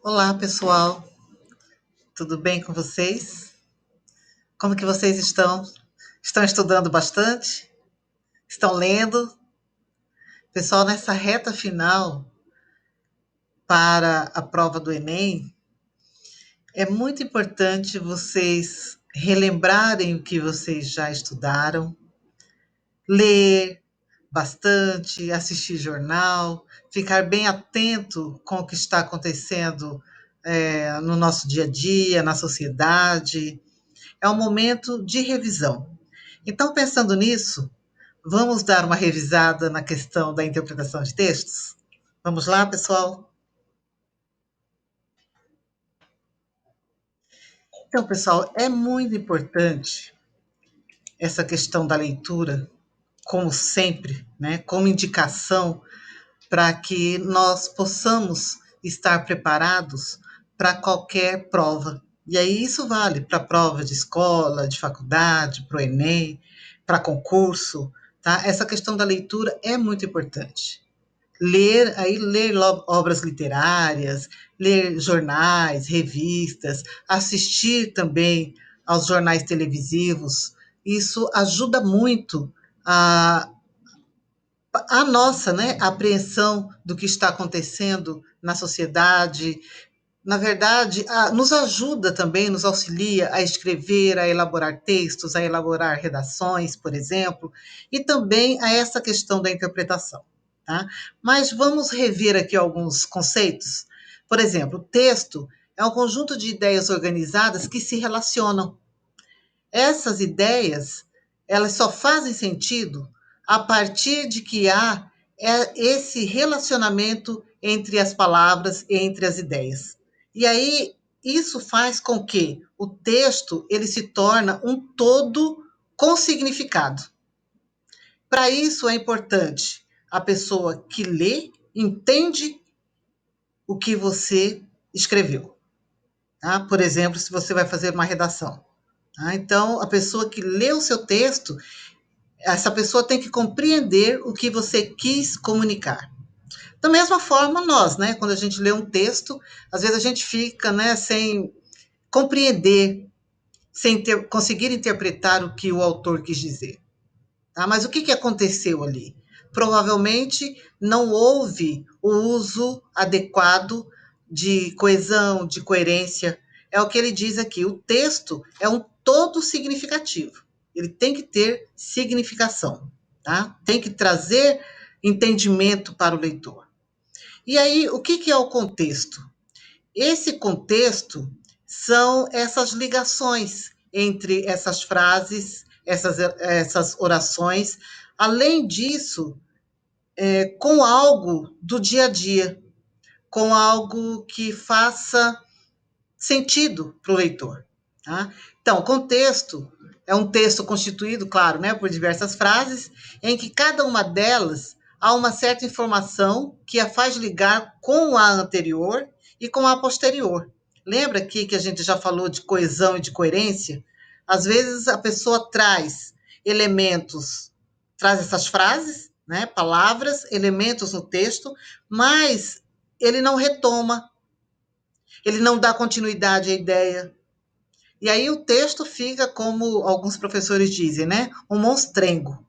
Olá, pessoal. Tudo bem com vocês? Como que vocês estão? Estão estudando bastante? Estão lendo? Pessoal, nessa reta final para a prova do Enem, é muito importante vocês relembrarem o que vocês já estudaram, ler bastante, assistir jornal, ficar bem atento com o que está acontecendo no nosso dia a dia, na sociedade. É um momento de revisão. Então, pensando nisso, vamos dar uma revisada na questão da interpretação de textos? Vamos lá, pessoal? Então, pessoal, é muito importante essa questão da leitura, como sempre, né, como indicação para que nós possamos estar preparados para qualquer prova. E aí isso vale para prova de escola, de faculdade, para o Enem, para concurso, tá? Essa questão da leitura é muito importante. Ler obras literárias, ler jornais, revistas, assistir também aos jornais televisivos, isso ajuda muito a, a nossa, né, apreensão do que está acontecendo na sociedade. Na verdade, nos ajuda também, nos auxilia a escrever, a elaborar textos, a elaborar redações, por exemplo, e também a essa questão da interpretação. Tá? Mas vamos rever aqui alguns conceitos. Por exemplo, o texto é um conjunto de ideias organizadas que se relacionam. Essas ideias, elas só fazem sentido a partir de que há esse relacionamento entre as palavras, entre as ideias. E aí isso faz com que o texto ele se torna um todo com significado. Para isso é importante a pessoa que lê entende o que você escreveu. Tá? Por exemplo, se você vai fazer uma redação. Tá? Então, a pessoa que lê o seu texto, essa pessoa tem que compreender o que você quis comunicar. Da mesma forma, nós, né? Quando a gente lê um texto, às vezes a gente fica, né, sem compreender, sem conseguir interpretar o que o autor quis dizer. Tá? Mas o que aconteceu ali? Provavelmente não houve o uso adequado de coesão, de coerência. É o que ele diz aqui. O texto é um todo significativo. Ele tem que ter significação, tá? Tem que trazer entendimento para o leitor. E aí, o que é o contexto? Esse contexto são essas ligações entre essas frases, essas orações. Além disso, com algo do dia a dia, com algo que faça sentido para o leitor. Tá? Então, o contexto é um texto constituído, claro, né, por diversas frases, em que cada uma delas há uma certa informação que a faz ligar com a anterior e com a posterior. Lembra aqui que a gente já falou de coesão e de coerência? Às vezes a pessoa traz elementos, traz essas frases, né, palavras, elementos no texto, mas ele não retoma, ele não dá continuidade à ideia. E aí o texto fica, como alguns professores dizem, né, um monstrengo.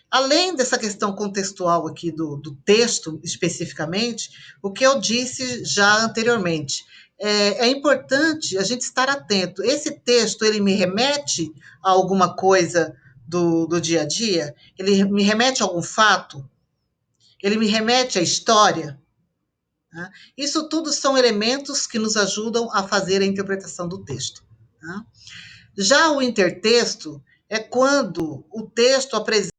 Além dessa questão contextual aqui do texto, especificamente, o que eu disse já anteriormente, é importante a gente estar atento. Esse texto, ele me remete a alguma coisa do dia a dia? Ele me remete a algum fato? Ele me remete à história? Tá? Isso tudo são elementos que nos ajudam a fazer a interpretação do texto. Tá? Já o intertexto é quando o texto apresenta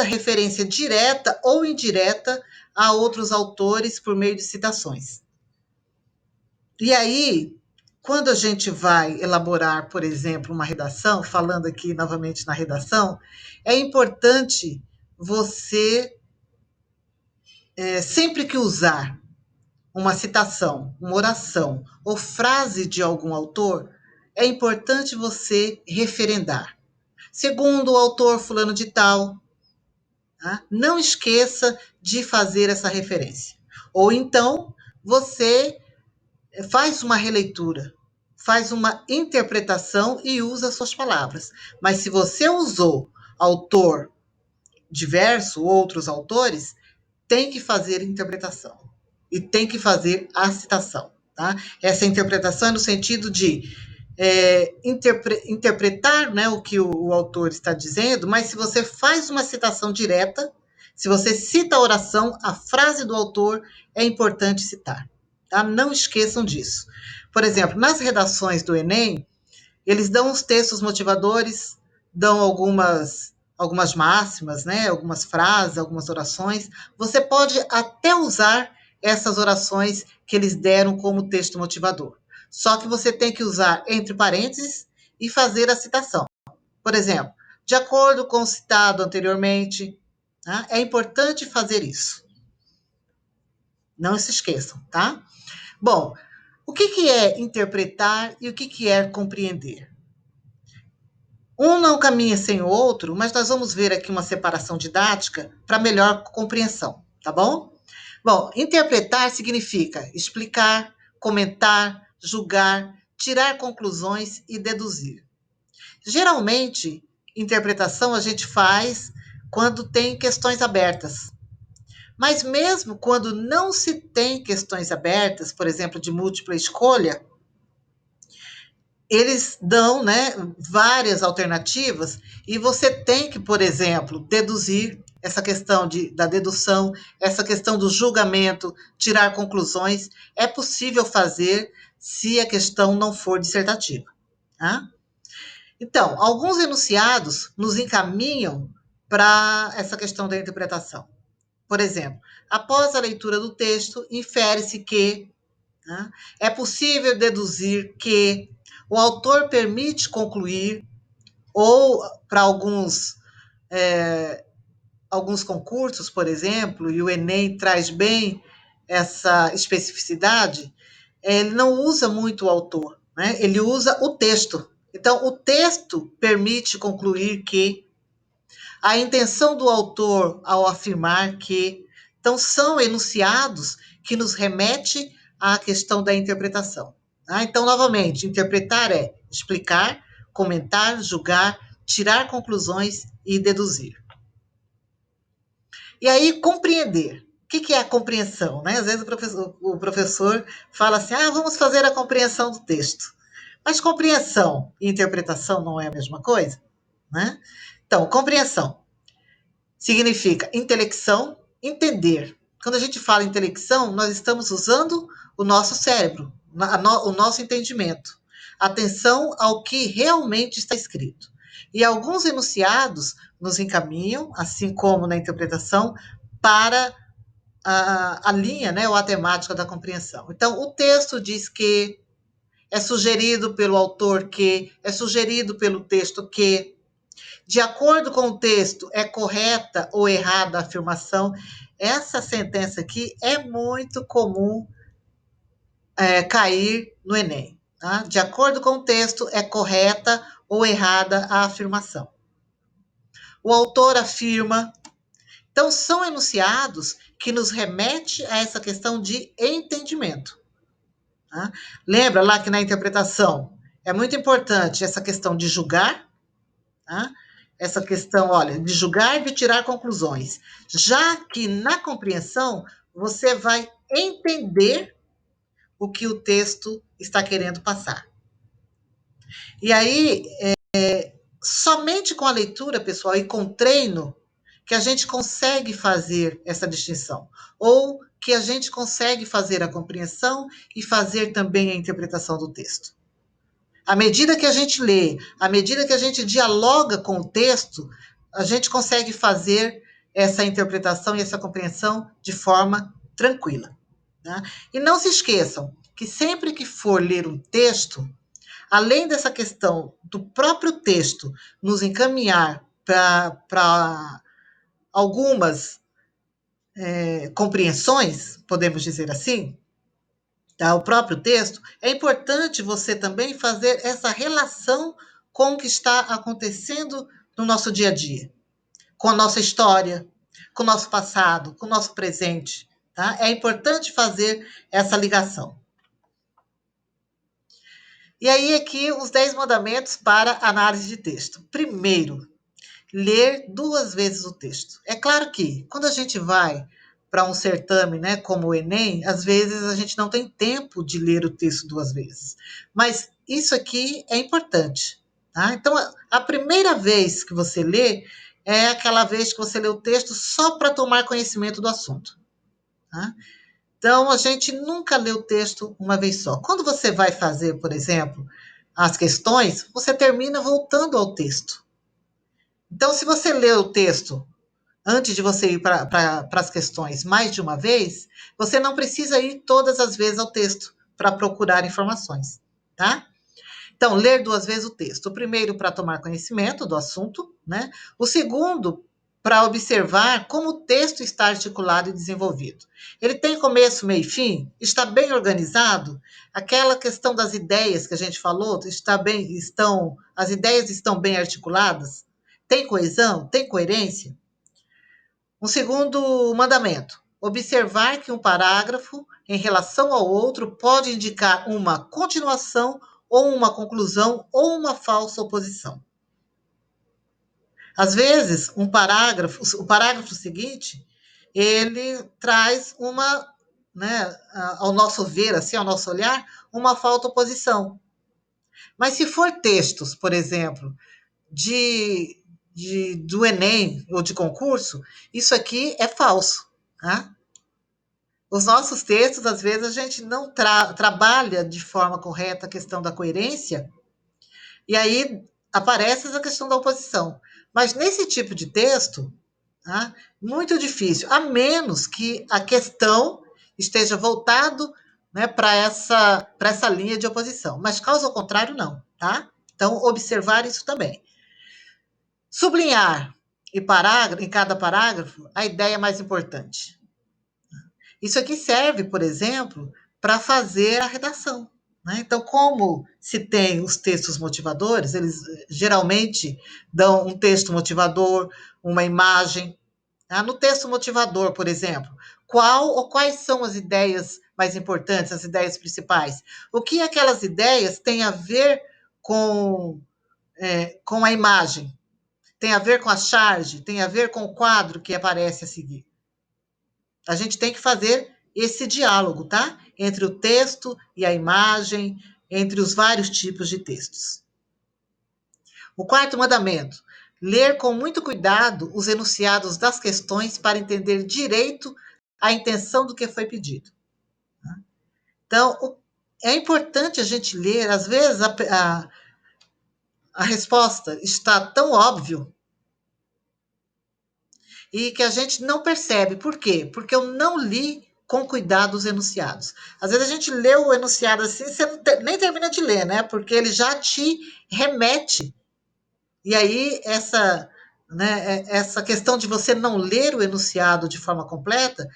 referência direta ou indireta a outros autores por meio de citações. E aí, quando a gente vai elaborar, por exemplo, uma redação, falando aqui novamente na redação, é importante você, sempre que usar uma citação, uma oração ou frase de algum autor, é importante você referendar. Segundo o autor fulano de tal, tá? Não esqueça de fazer essa referência. Ou então, você faz uma releitura, faz uma interpretação e usa suas palavras. Mas se você usou autor diverso, outros autores, tem que fazer interpretação e tem que fazer a citação. Tá? Essa interpretação é no sentido de interpretar, né, o que o autor está dizendo, mas se você faz uma citação direta, se você cita a oração, a frase do autor, é importante citar. Tá? Não esqueçam disso. Por exemplo, nas redações do Enem, eles dão os textos motivadores, dão algumas máximas, né? Algumas frases, algumas orações. Você pode até usar essas orações que eles deram como texto motivador. Só que você tem que usar entre parênteses e fazer a citação. Por exemplo, de acordo com o citado anteriormente, tá? É importante fazer isso. Não se esqueçam, tá? Bom, o que é interpretar e o que é compreender? Um não caminha sem o outro, mas nós vamos ver aqui uma separação didática para melhor compreensão, tá bom? Bom, interpretar significa explicar, comentar, julgar, tirar conclusões e deduzir. Geralmente, interpretação a gente faz quando tem questões abertas. Mas mesmo quando não se tem questões abertas, por exemplo, de múltipla escolha, eles dão, né, várias alternativas e você tem que, por exemplo, deduzir essa questão da dedução, essa questão do julgamento, tirar conclusões. É possível fazer se a questão não for dissertativa. Tá? Então, alguns enunciados nos encaminham para essa questão da interpretação. Por exemplo, após a leitura do texto, infere-se que, né, é possível deduzir que o autor permite concluir, ou para alguns concursos, por exemplo, e o Enem traz bem essa especificidade, ele não usa muito o autor, né? Ele usa o texto. Então, o texto permite concluir que a intenção do autor ao afirmar que. Então, são enunciados que nos remete à questão da interpretação. Tá? Então, novamente, interpretar é explicar, comentar, julgar, tirar conclusões e deduzir. E aí, compreender. O que é a compreensão? Né? Às vezes o professor fala assim, vamos fazer a compreensão do texto. Mas compreensão e interpretação não é a mesma coisa? Né? Então, compreensão significa intelecção, entender. Quando a gente fala intelecção, nós estamos usando o nosso cérebro, o nosso entendimento. Atenção ao que realmente está escrito. E alguns enunciados nos encaminham, assim como na interpretação, para a linha, né, ou a temática da compreensão. Então, o texto diz que, é sugerido pelo autor que, é sugerido pelo texto que, de acordo com o texto, é correta ou errada a afirmação. Essa sentença aqui é muito comum cair no Enem. Tá? De acordo com o texto, é correta ou errada a afirmação. O autor afirma. Então, são enunciados que nos remete a essa questão de entendimento. Tá? Lembra lá que na interpretação é muito importante essa questão de julgar, tá? Essa questão, olha, de julgar e de tirar conclusões. Já que na compreensão, você vai entender o que o texto está querendo passar. E aí, somente com a leitura, pessoal, e com treino, que a gente consegue fazer essa distinção. Ou que a gente consegue fazer a compreensão e fazer também a interpretação do texto. À medida que a gente lê, à medida que a gente dialoga com o texto, a gente consegue fazer essa interpretação e essa compreensão de forma tranquila. Né? E não se esqueçam que sempre que for ler um texto, além dessa questão do próprio texto nos encaminhar para algumas compreensões, podemos dizer assim, tá? O próprio texto, é importante você também fazer essa relação com o que está acontecendo no nosso dia a dia, com a nossa história, com o nosso passado, com o nosso presente. Tá? É importante fazer essa ligação. E aí, aqui, os 10 mandamentos para análise de texto. Primeiro, ler 2 vezes o texto. É claro que, quando a gente vai para um certame, né, como o Enem, às vezes a gente não tem tempo de ler o texto 2 vezes. Mas isso aqui é importante. Tá? Então, a primeira vez que você lê é aquela vez que você lê o texto só para tomar conhecimento do assunto. Tá? Então, a gente nunca lê o texto uma vez só. Quando você vai fazer, por exemplo, as questões, você termina voltando ao texto. Então, se você lê o texto antes de você ir para as questões mais de uma vez, você não precisa ir todas as vezes ao texto para procurar informações, tá? Então, ler 2 vezes o texto. O primeiro, para tomar conhecimento do assunto, né? O segundo, para observar como o texto está articulado e desenvolvido. Ele tem começo, meio e fim? Está bem organizado? Aquela questão das ideias que a gente falou, as ideias estão bem articuladas? Tem coesão? Tem coerência? Um segundo mandamento: observar que um parágrafo, em relação ao outro, pode indicar uma continuação ou uma conclusão ou uma falsa oposição. Às vezes, o parágrafo seguinte, ele traz uma, né, ao nosso ver, assim, ao nosso olhar, uma falta oposição. Mas se for textos, por exemplo, do Enem ou de concurso, isso aqui é falso. Tá? Os nossos textos, às vezes, a gente não trabalha de forma correta a questão da coerência, e aí aparece essa questão da oposição. Mas nesse tipo de texto, tá? Muito difícil, a menos que a questão esteja voltado, né, para essa linha de oposição. Mas caso ao contrário, não. Tá? Então, observar isso também. Sublinhar em cada parágrafo a ideia mais importante. Isso aqui serve, por exemplo, para fazer a redação. Né? Então, como se tem os textos motivadores, eles geralmente dão um texto motivador, uma imagem. Tá? No texto motivador, por exemplo, qual ou quais são as ideias mais importantes, as ideias principais? O que aquelas ideias têm a ver com a imagem? Tem a ver com a charge? Tem a ver com o quadro que aparece a seguir? A gente tem que fazer esse diálogo, tá? Entre o texto e a imagem, entre os vários tipos de textos. O quarto mandamento: ler com muito cuidado os enunciados das questões para entender direito a intenção do que foi pedido. Então, é importante a gente ler, às vezes a resposta está tão óbvia e que a gente não percebe. Por quê? Porque eu não li com cuidado os enunciados. Às vezes a gente lê o enunciado assim, você nem termina de ler, né? Porque ele já te remete. E aí, essa questão de você não ler o enunciado de forma completa,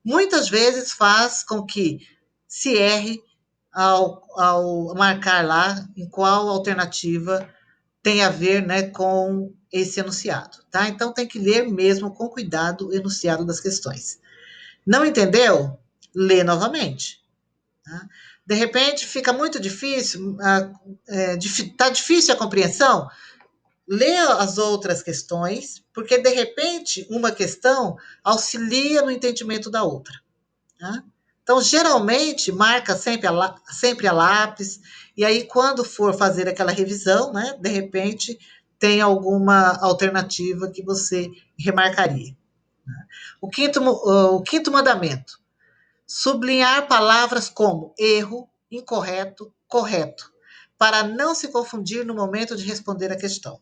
muitas vezes faz com que se erre ao marcar lá em qual alternativa tem a ver, né, com esse enunciado, tá? Então tem que ler mesmo com cuidado o enunciado das questões. Não entendeu? Lê novamente. Tá? De repente fica muito difícil, tá difícil a compreensão? Lê as outras questões, porque de repente uma questão auxilia no entendimento da outra. Tá? Então, geralmente, marca sempre a lápis, e aí, quando for fazer aquela revisão, né, de repente, tem alguma alternativa que você remarcaria. O quinto mandamento: sublinhar palavras como erro, incorreto, correto, para não se confundir no momento de responder a questão.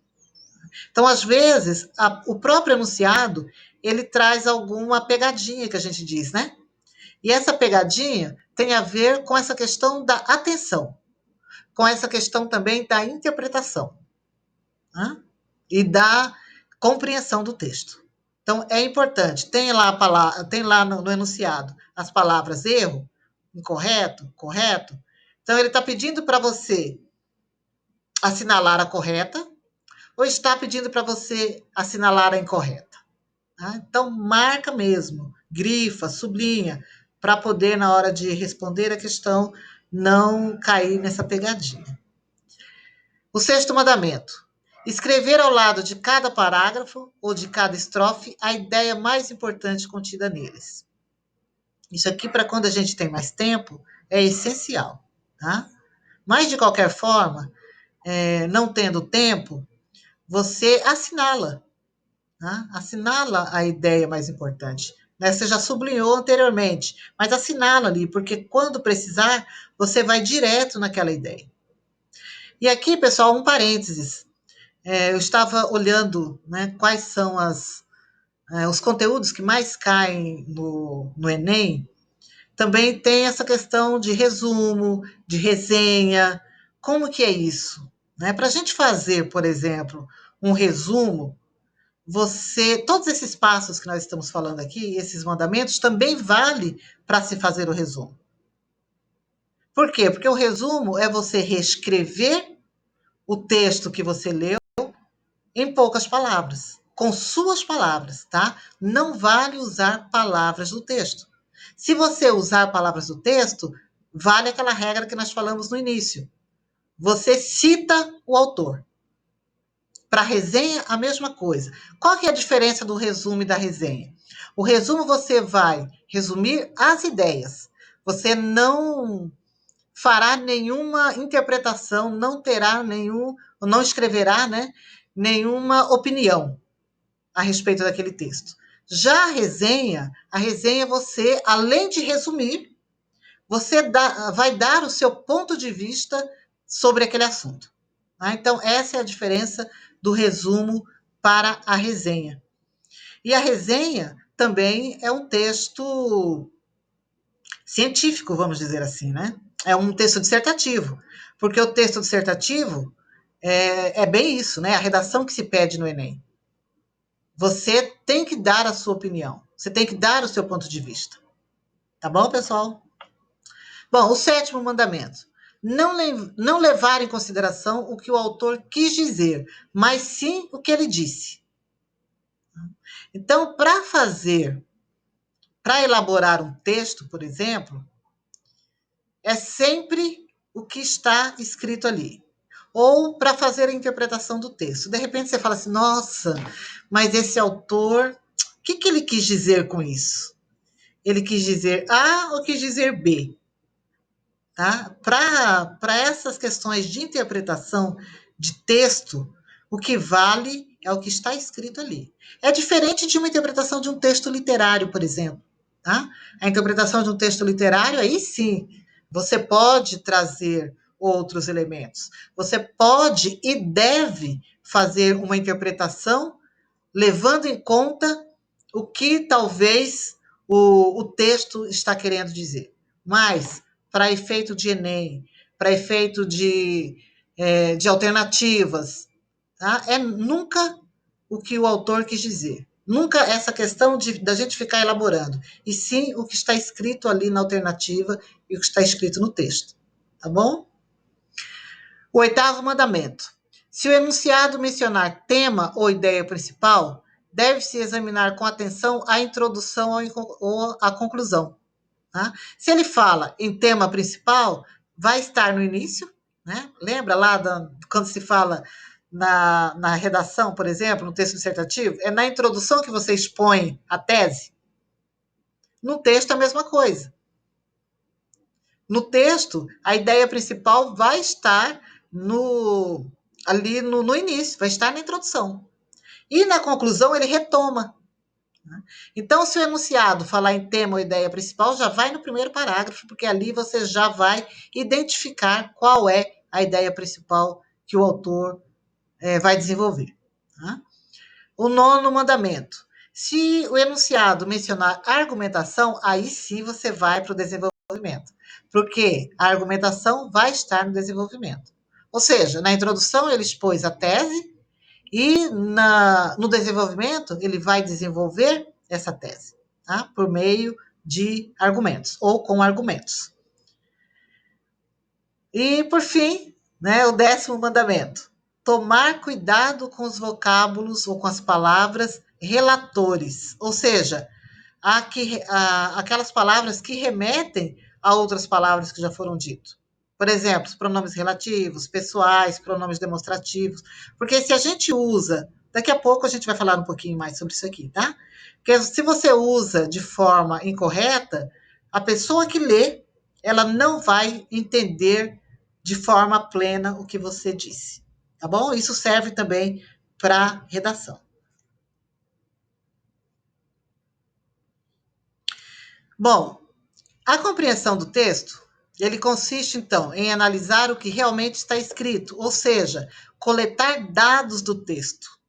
Então, às vezes, o próprio enunciado, ele traz alguma pegadinha que a gente diz, né? E essa pegadinha tem a ver com essa questão da atenção, com essa questão também da interpretação, né? E da compreensão do texto. Então, é importante, tem lá no enunciado as palavras erro, incorreto, correto. Então, ele está pedindo para você assinalar a correta ou está pedindo para você assinalar a incorreta. Tá? Então, marca mesmo, grifa, sublinha, para poder, na hora de responder a questão, não cair nessa pegadinha. O sexto mandamento: escrever ao lado de cada parágrafo ou de cada estrofe a ideia mais importante contida neles. Isso aqui, para quando a gente tem mais tempo, é essencial, tá? Mas, de qualquer forma, não tendo tempo, você assinala, tá? Assinala a ideia mais importante. Né? Você já sublinhou anteriormente, mas assinala ali, porque quando precisar, você vai direto naquela ideia. E aqui, pessoal, um parênteses. Eu estava olhando, né, quais são os conteúdos que mais caem no Enem. Também tem essa questão de resumo, de resenha. Como que é isso? Né? Para a gente fazer, por exemplo, um resumo, todos esses passos que nós estamos falando aqui, esses mandamentos, também vale para se fazer o resumo. Por quê? Porque o resumo é você reescrever o texto que você leu em poucas palavras, com suas palavras, tá? Não vale usar palavras do texto. Se você usar palavras do texto, vale aquela regra que nós falamos no início. Você cita o autor. Para a resenha, a mesma coisa. Qual que é a diferença do resumo e da resenha? O resumo você vai resumir as ideias. Você não fará nenhuma interpretação, não escreverá, né, nenhuma opinião a respeito daquele texto. Já a resenha você, além de resumir, você vai dar o seu ponto de vista sobre aquele assunto. Tá? Então, essa é a diferença do resumo para a resenha. E a resenha também é um texto científico, vamos dizer assim, né? É um texto dissertativo, porque o texto dissertativo é bem isso, né? A redação que se pede no Enem. Você tem que dar a sua opinião, você tem que dar o seu ponto de vista. Tá bom, pessoal? Bom, o sétimo mandamento. Não levar em consideração o que o autor quis dizer, mas sim o que ele disse. Então, para elaborar um texto, por exemplo, é sempre o que está escrito ali. Ou para fazer a interpretação do texto. De repente você fala assim, nossa, mas esse autor, o que ele quis dizer com isso? Ele quis dizer A ou quis dizer B? Tá? Para essas questões de interpretação de texto, o que vale é o que está escrito ali. É diferente de uma interpretação de um texto literário, por exemplo. Tá? A interpretação de um texto literário, aí sim, você pode trazer outros elementos. Você pode e deve fazer uma interpretação levando em conta o que talvez o texto está querendo dizer. Mas, para efeito de Enem, para efeito de alternativas, tá? É nunca o que o autor quis dizer. Nunca essa questão da gente ficar elaborando. E sim o que está escrito ali na alternativa e o que está escrito no texto. Tá bom? O oitavo mandamento. Se o enunciado mencionar tema ou ideia principal, deve-se examinar com atenção a introdução ou a conclusão. Tá? Se ele fala em tema principal, vai estar no início, né? Lembra lá quando se fala na redação, por exemplo, no texto dissertativo? É na introdução que você expõe a tese? No texto é a mesma coisa. No texto, a ideia principal vai estar ali no início, vai estar na introdução. E na conclusão ele retoma. Então, se o enunciado falar em tema ou ideia principal, já vai no primeiro parágrafo, porque ali você já vai identificar qual é a ideia principal que o autor vai desenvolver. Tá? O nono mandamento. Se o enunciado mencionar argumentação, aí sim você vai para o desenvolvimento. Porque a argumentação vai estar no desenvolvimento. Ou seja, na introdução ele expôs a tese e no desenvolvimento ele vai desenvolver essa tese, tá? Por meio de argumentos ou com argumentos. E, por fim, né, o décimo mandamento. Tomar cuidado com os vocábulos ou com as palavras relatores, ou seja, aquelas palavras que remetem a outras palavras que já foram ditas. Por exemplo, os pronomes relativos, pessoais, pronomes demonstrativos. Porque se a gente usa, daqui a pouco a gente vai falar um pouquinho mais sobre isso aqui, tá? Porque se você usa de forma incorreta, a pessoa que lê, ela não vai entender de forma plena o que você disse, tá bom? Isso serve também para redação. Bom, a compreensão do texto, ele consiste, então, em analisar o que realmente está escrito, ou seja, coletar dados do texto.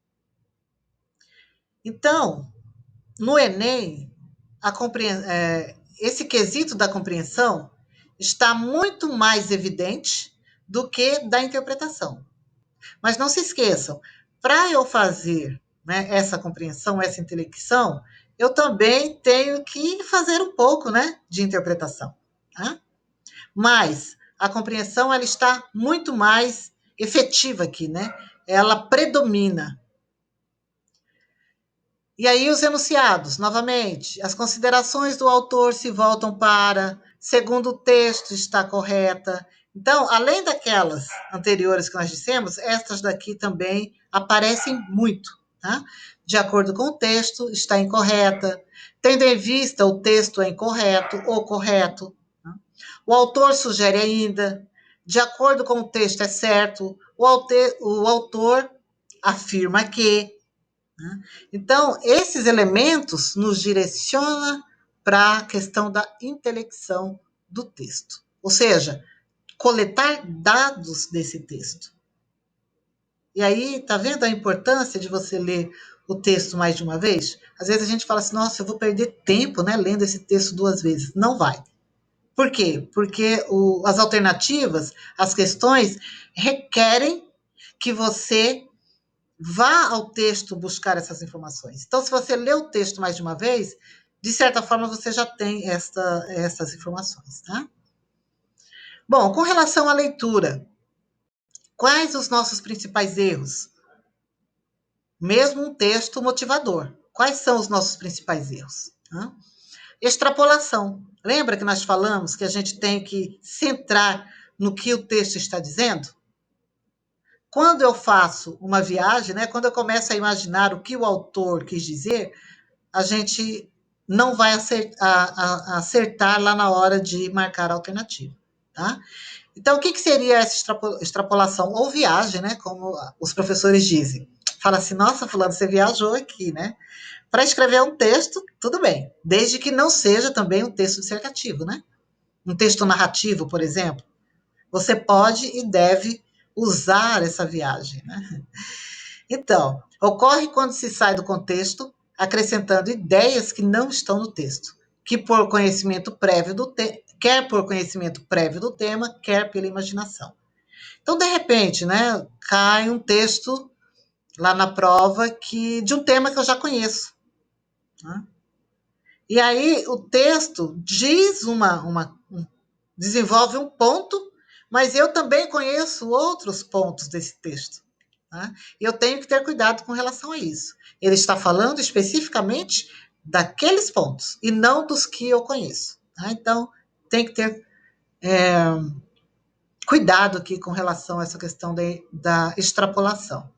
Então, no Enem, esse quesito da compreensão está muito mais evidente do que da interpretação. Mas não se esqueçam, para eu fazer, né, essa compreensão, essa intelecção, eu também tenho que fazer um pouco, né, de interpretação. Tá? Mas a compreensão ela está muito mais efetiva aqui, né? Ela predomina. E aí os enunciados, novamente, as considerações do autor se voltam para, segundo o texto está correta. Então, além daquelas anteriores que nós dissemos, estas daqui também aparecem muito, tá? De acordo com o texto, está incorreta. Tendo em vista o texto é incorreto ou correto. Tá? O autor sugere ainda, de acordo com o texto é certo, o autor afirma que, né? Então, esses elementos nos direcionam para a questão da intelecção do texto, ou seja, coletar dados desse texto. E aí, tá vendo a importância de você ler o texto mais de uma vez? Às vezes a gente fala assim, nossa, eu vou perder tempo, né, lendo esse texto duas vezes. Não vai. Por quê? Porque as alternativas, as questões, requerem que você vá ao texto buscar essas informações. Então, se você lê o texto mais de uma vez, de certa forma você já tem essas informações, tá? Bom, com relação à leitura, quais os nossos principais erros? Mesmo um texto motivador. Quais são os nossos principais erros? Tá? Extrapolação. Lembra que nós falamos que a gente tem que centrar no que o texto está dizendo? Quando eu faço uma viagem, né, quando eu começo a imaginar o que o autor quis dizer, a gente não vai acertar lá na hora de marcar a alternativa, tá? Então, o que seria essa extrapolação? Ou viagem, né? Como os professores dizem. Fala assim, nossa, fulano, você viajou aqui, né? Para escrever um texto, tudo bem, desde que não seja também um texto dissertativo, né? Um texto narrativo, por exemplo. Você pode e deve usar essa viagem, né? Então, ocorre quando se sai do contexto, acrescentando ideias que não estão no texto, que por conhecimento prévio quer por conhecimento prévio do tema, quer pela imaginação. Então, de repente, né, cai um texto lá na prova de um tema que eu já conheço. Né? E aí o texto diz desenvolve um ponto, mas eu também conheço outros pontos desse texto. Tá? E eu tenho que ter cuidado com relação a isso. Ele está falando especificamente daqueles pontos e não dos que eu conheço. Tá? Então, tem que ter cuidado aqui com relação a essa questão da extrapolação.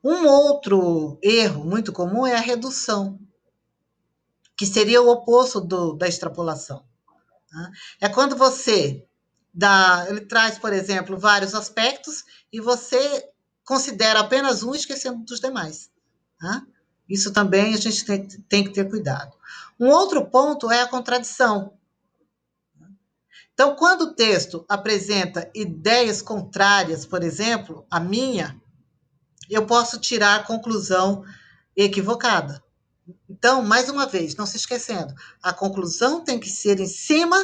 Um outro erro muito comum é a redução, que seria o oposto da extrapolação. Tá? É quando ele traz, por exemplo, vários aspectos e você considera apenas um, esquecendo dos demais. Tá? Isso também a gente tem que ter cuidado. Um outro ponto é a contradição. Então, quando o texto apresenta ideias contrárias, por exemplo, à minha, eu posso tirar a conclusão equivocada. Então, mais uma vez, não se esquecendo, a conclusão tem que ser em cima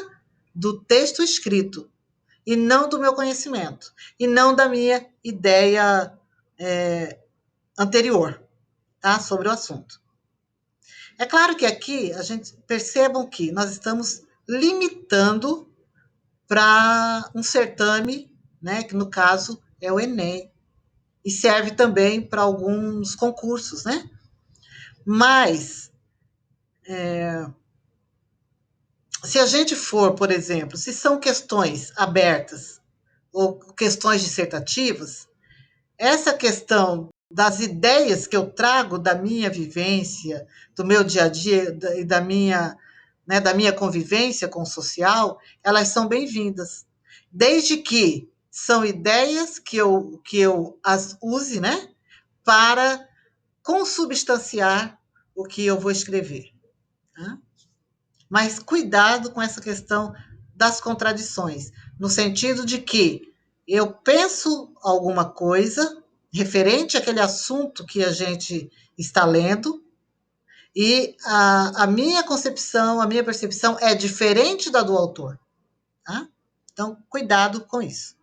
do texto escrito e não do meu conhecimento, e não da minha ideia anterior, tá? Sobre o assunto. É claro que aqui a gente percebam que nós estamos limitando para um certame, né, que no caso é o Enem, e serve também para alguns concursos, né? Mas Se a gente for, por exemplo, se são questões abertas ou questões dissertativas, essa questão das ideias que eu trago da minha vivência, do meu dia a dia e da minha convivência com o social, elas são bem-vindas. Desde que são ideias que eu as use, né, para consubstanciar o que eu vou escrever. Tá? Mas cuidado com essa questão das contradições, no sentido de que eu penso alguma coisa referente àquele assunto que a gente está lendo, e a minha concepção, a minha percepção é diferente da do autor. Tá? Então, cuidado com isso.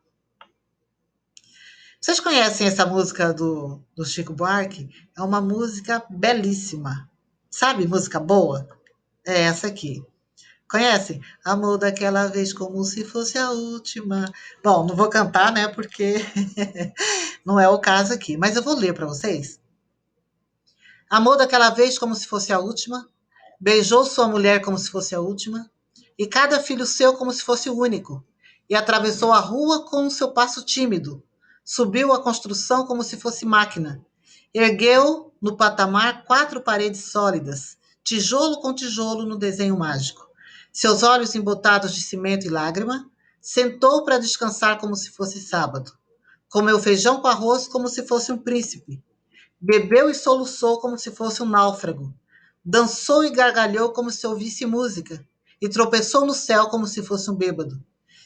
Vocês conhecem essa música do Chico Buarque? É uma música belíssima. Sabe, música boa? É essa aqui. Conhecem? Amor daquela vez como se fosse a última. Bom, não vou cantar, né? Porque não é o caso aqui. Mas eu vou ler para vocês. Amor daquela vez como se fosse a última. Beijou sua mulher como se fosse a última. E cada filho seu como se fosse o único. E atravessou a rua com o seu passo tímido. Subiu a construção como se fosse máquina. Ergueu no patamar 4 paredes sólidas, tijolo com tijolo no desenho mágico. Seus olhos embotados de cimento e lágrima, sentou para descansar como se fosse sábado. Comeu feijão com arroz como se fosse um príncipe. Bebeu e soluçou como se fosse um náufrago. Dançou e gargalhou como se ouvisse música. E tropeçou no céu como se fosse um bêbado.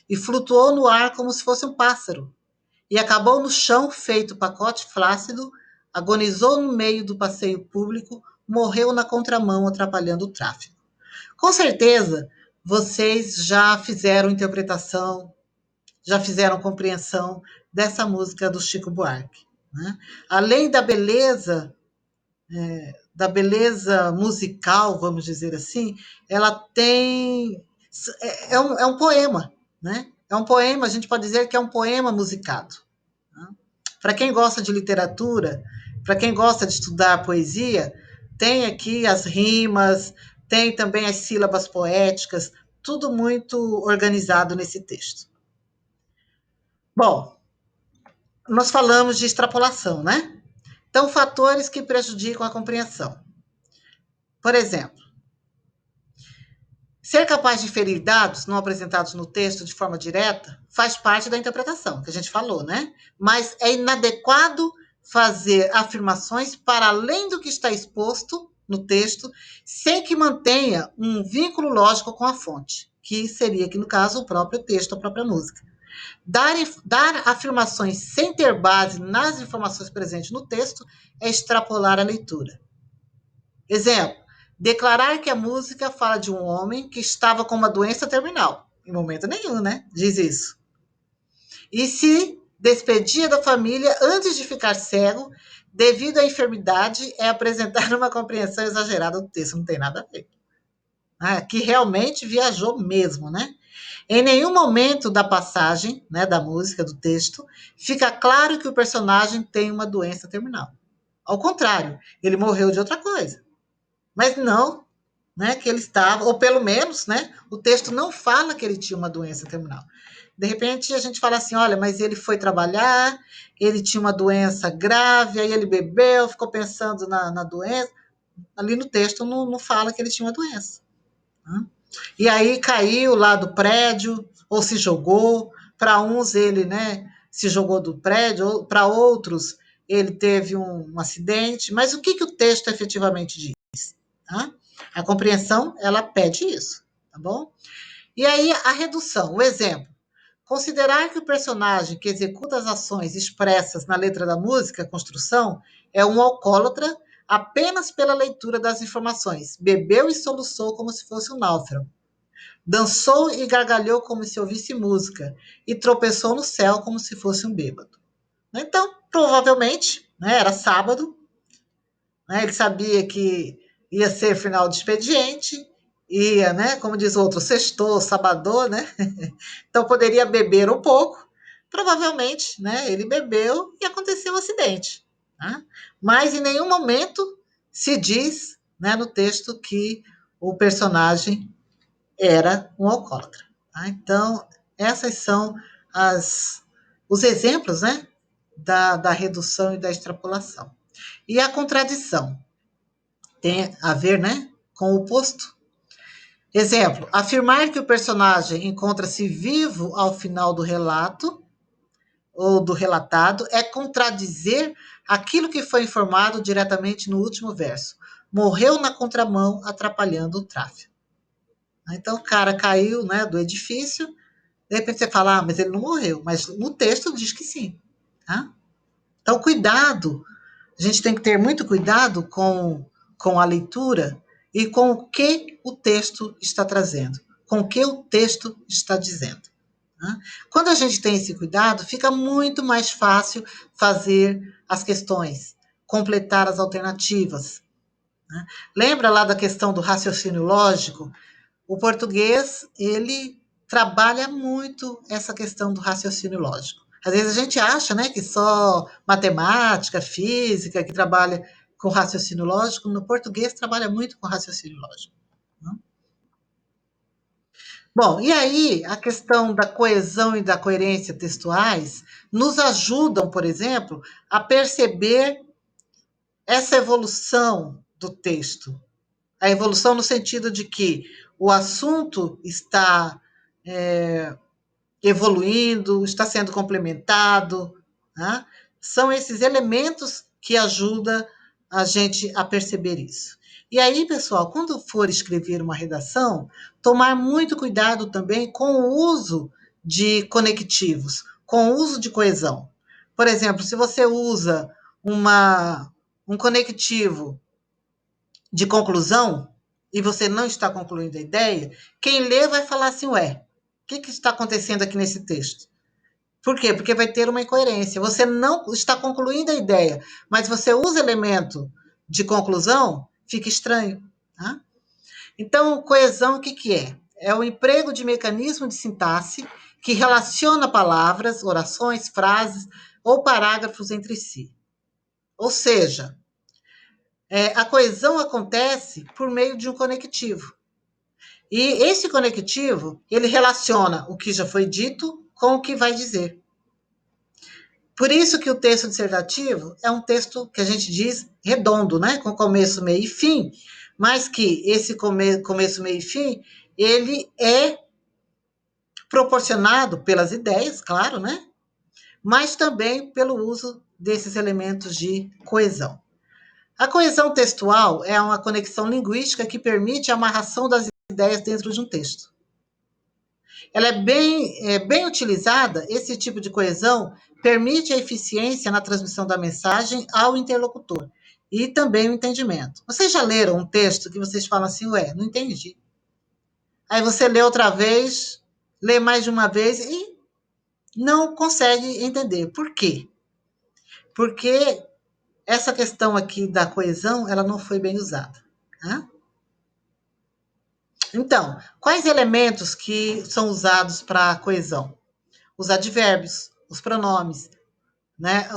E flutuou no ar como se fosse um pássaro. E acabou no chão feito pacote flácido, agonizou no meio do passeio público, morreu na contramão atrapalhando o tráfego. Com certeza, vocês já fizeram interpretação, já fizeram compreensão dessa música do Chico Buarque. Né? Além da beleza musical, vamos dizer assim, ela tem. É um poema, né? É um poema, a gente pode dizer que é um poema musicado. Né? Para quem gosta de literatura, para quem gosta de estudar poesia, tem aqui as rimas, tem também as sílabas poéticas, tudo muito organizado nesse texto. Bom, nós falamos de extrapolação, né? Então, fatores que prejudicam a compreensão. Por exemplo, ser capaz de inferir dados não apresentados no texto de forma direta faz parte da interpretação, que a gente falou, né? Mas é inadequado fazer afirmações para além do que está exposto no texto, sem que mantenha um vínculo lógico com a fonte, que seria aqui no caso o próprio texto, a própria música. Dar afirmações sem ter base nas informações presentes no texto é extrapolar a leitura. Exemplo, declarar que a música fala de um homem que estava com uma doença terminal. Em momento nenhum, né? Diz isso. E se despedia da família antes de ficar cego, devido à enfermidade, é apresentar uma compreensão exagerada do texto. Não tem nada a ver. Que realmente viajou mesmo, né? Em nenhum momento da passagem, né, da música, do texto, fica claro que o personagem tem uma doença terminal. Ao contrário, ele morreu de outra coisa. Mas não, né, que ele estava, ou pelo menos, né, o texto não fala que ele tinha uma doença terminal. De repente a gente fala assim, olha, mas ele foi trabalhar, ele tinha uma doença grave, aí ele bebeu, ficou pensando na doença. Ali no texto não fala que ele tinha uma doença. Né? E aí caiu lá do prédio, ou se jogou. Para uns ele, né, se jogou do prédio, para outros ele teve um acidente. Mas o que o texto efetivamente diz? Tá? A compreensão, ela pede isso, tá bom? E aí a redução, o exemplo. Considerar que o personagem que executa as ações expressas na letra da música, construção, é um alcoólatra apenas pela leitura das informações. Bebeu e soluçou como se fosse um náufrago. Dançou e gargalhou como se ouvisse música. E tropeçou no céu como se fosse um bêbado. Então, provavelmente, né, era sábado, né, ele sabia que ia ser final de expediente, ia, né, como diz o outro, sextou, sabadou, né? Então poderia beber um pouco. Provavelmente, né, ele bebeu e aconteceu um acidente. Né? Mas em nenhum momento se diz, né, no texto que o personagem era um alcoólatra. Tá? Então, essas são os exemplos, né, da redução e da extrapolação. E a contradição tem a ver, né, com o oposto. Exemplo, afirmar que o personagem encontra-se vivo ao final do relato ou do relatado é contradizer aquilo que foi informado diretamente no último verso. Morreu na contramão, atrapalhando o tráfego. Então, o cara caiu, né, do edifício, de repente você fala, mas ele não morreu. Mas no texto diz que sim. Tá? Então, cuidado. A gente tem que ter muito cuidado com a leitura e com o que o texto está trazendo, com o que o texto está dizendo. Tá? Quando a gente tem esse cuidado, fica muito mais fácil fazer as questões, completar as alternativas. Né? Lembra lá da questão do raciocínio lógico? O português, ele trabalha muito essa questão do raciocínio lógico. Às vezes a gente acha, né, que só matemática, física, que trabalha com raciocínio lógico, no português trabalha muito com raciocínio lógico. Né? Bom, e aí a questão da coesão e da coerência textuais nos ajudam, por exemplo, a perceber essa evolução do texto. A evolução no sentido de que o assunto está evoluindo, está sendo complementado. Né? São esses elementos que ajudam a gente a perceber isso. E aí, pessoal, quando for escrever uma redação, tomar muito cuidado também com o uso de conectivos, com o uso de coesão. Por exemplo, se você usa um conectivo de conclusão e você não está concluindo a ideia, quem lê vai falar assim, ué, o que está acontecendo aqui nesse texto? Por quê? Porque vai ter uma incoerência. Você não está concluindo a ideia, mas você usa elemento de conclusão, fica estranho. Tá? Então, coesão, o que é? É o emprego de mecanismo de sintaxe que relaciona palavras, orações, frases ou parágrafos entre si. Ou seja, a coesão acontece por meio de um conectivo. E esse conectivo, ele relaciona o que já foi dito com o que vai dizer. Por isso que o texto dissertativo é um texto que a gente diz redondo, né? Com começo, meio e fim, mas que esse começo, meio e fim, ele é proporcionado pelas ideias, claro, né? Mas também pelo uso desses elementos de coesão. A coesão textual é uma conexão linguística que permite a amarração das ideias dentro de um texto. Ela bem utilizada, esse tipo de coesão permite a eficiência na transmissão da mensagem ao interlocutor e também o entendimento. Vocês já leram um texto que vocês falam assim, ué, não entendi. Aí você lê outra vez, lê mais de uma vez e não consegue entender. Por quê? Porque essa questão aqui da coesão, ela não foi bem usada. Tá? Então, quais elementos que são usados para a coesão? Os advérbios, os pronomes, né?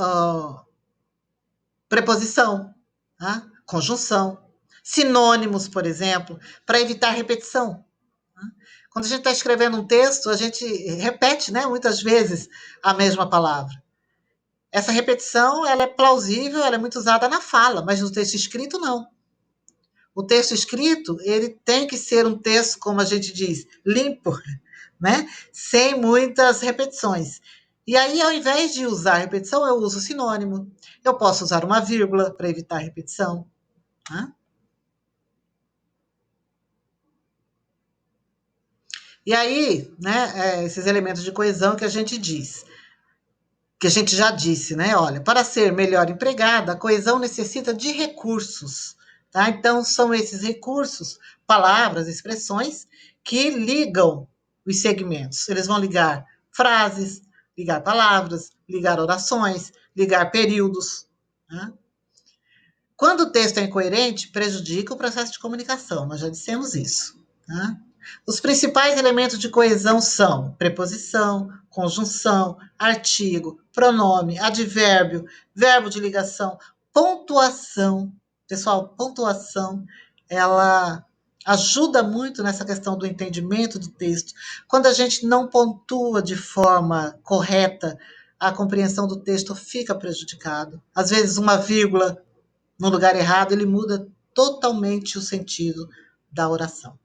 Preposição, tá? Conjunção, sinônimos, por exemplo, para evitar repetição. Tá? Quando a gente está escrevendo um texto, a gente repete, né, muitas vezes a mesma palavra. Essa repetição, ela é plausível, ela é muito usada na fala, mas no texto escrito não. O texto escrito, ele tem que ser um texto, como a gente diz, limpo, né? Sem muitas repetições. E aí, ao invés de usar repetição, eu uso sinônimo. Eu posso usar uma vírgula para evitar repetição. Né? E aí, né, esses elementos de coesão que a gente diz, que a gente já disse, né? Olha, para ser melhor empregada, a coesão necessita de recursos. Tá? Então, são esses recursos, palavras, expressões, que ligam os segmentos. Eles vão ligar frases, ligar palavras, ligar orações, ligar períodos. Né? Quando o texto é incoerente, prejudica o processo de comunicação, nós já dissemos isso. Tá? Os principais elementos de coesão são preposição, conjunção, artigo, pronome, advérbio, verbo de ligação, pontuação. Pessoal, pontuação, ela ajuda muito nessa questão do entendimento do texto. Quando a gente não pontua de forma correta, a compreensão do texto fica prejudicada. Às vezes, uma vírgula no lugar errado, ele muda totalmente o sentido da oração.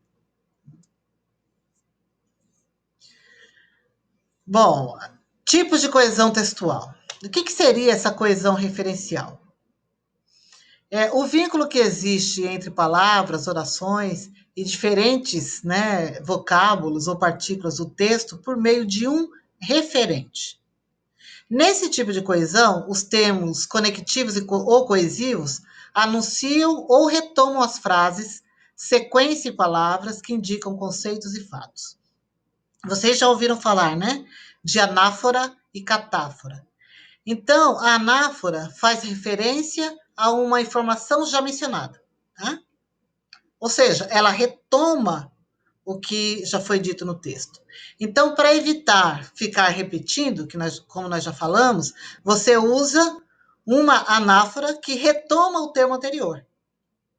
Bom, tipos de coesão textual. O que seria essa coesão referencial? O vínculo que existe entre palavras, orações e diferentes, né, vocábulos ou partículas do texto por meio de um referente. Nesse tipo de coesão, os termos conectivos ou coesivos anunciam ou retomam as frases, sequência e palavras que indicam conceitos e fatos. Vocês já ouviram falar, né, de anáfora e catáfora. Então, a anáfora faz referência a uma informação já mencionada. Tá? Ou seja, ela retoma o que já foi dito no texto. Então, para evitar ficar repetindo, como nós já falamos, você usa uma anáfora que retoma o termo anterior.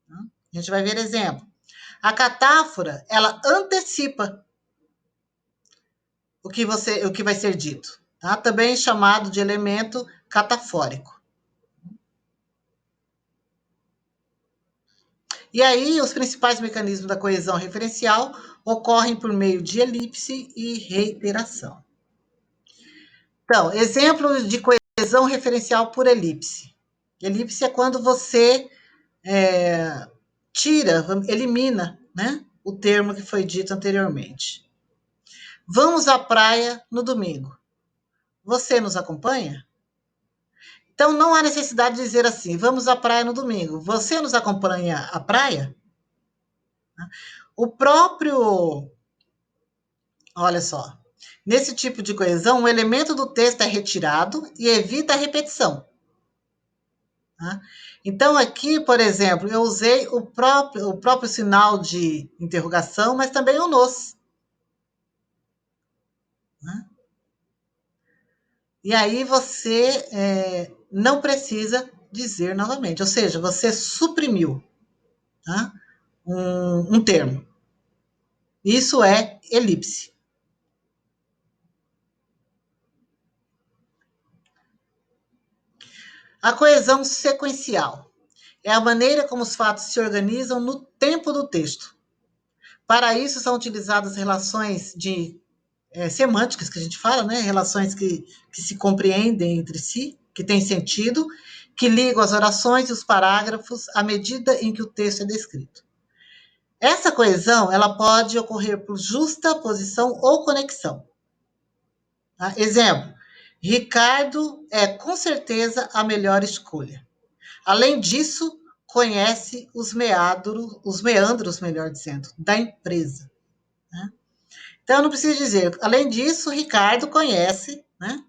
A gente vai ver exemplo. A catáfora, ela antecipa o que vai ser dito. Tá? Também chamado de elemento catafórico. E aí, os principais mecanismos da coesão referencial ocorrem por meio de elipse e reiteração. Então, exemplo de coesão referencial por elipse. Elipse é quando você elimina, né, o termo que foi dito anteriormente. Vamos à praia no domingo. Você nos acompanha? Então, não há necessidade de dizer assim, vamos à praia no domingo. Você nos acompanha à praia? O próprio... Olha só. Nesse tipo de coesão, o elemento do texto é retirado e evita a repetição. Tá? Então, aqui, por exemplo, eu usei o próprio sinal de interrogação, mas também o nos. Né? E aí você não precisa dizer novamente, ou seja, você suprimiu, tá? um termo. Isso é elipse. A coesão sequencial é a maneira como os fatos se organizam no tempo do texto. Para isso são utilizadas relações de semânticas que a gente fala, né? Relações que se compreendem entre si, que têm sentido, que ligam as orações e os parágrafos à medida em que o texto é descrito. Essa coesão ela pode ocorrer por justa posição ou conexão. Tá? Exemplo, Ricardo é com certeza a melhor escolha. Além disso, conhece os meandros, melhor dizendo, da empresa. Né? Então, eu não preciso dizer. Além disso, Ricardo conhece, né?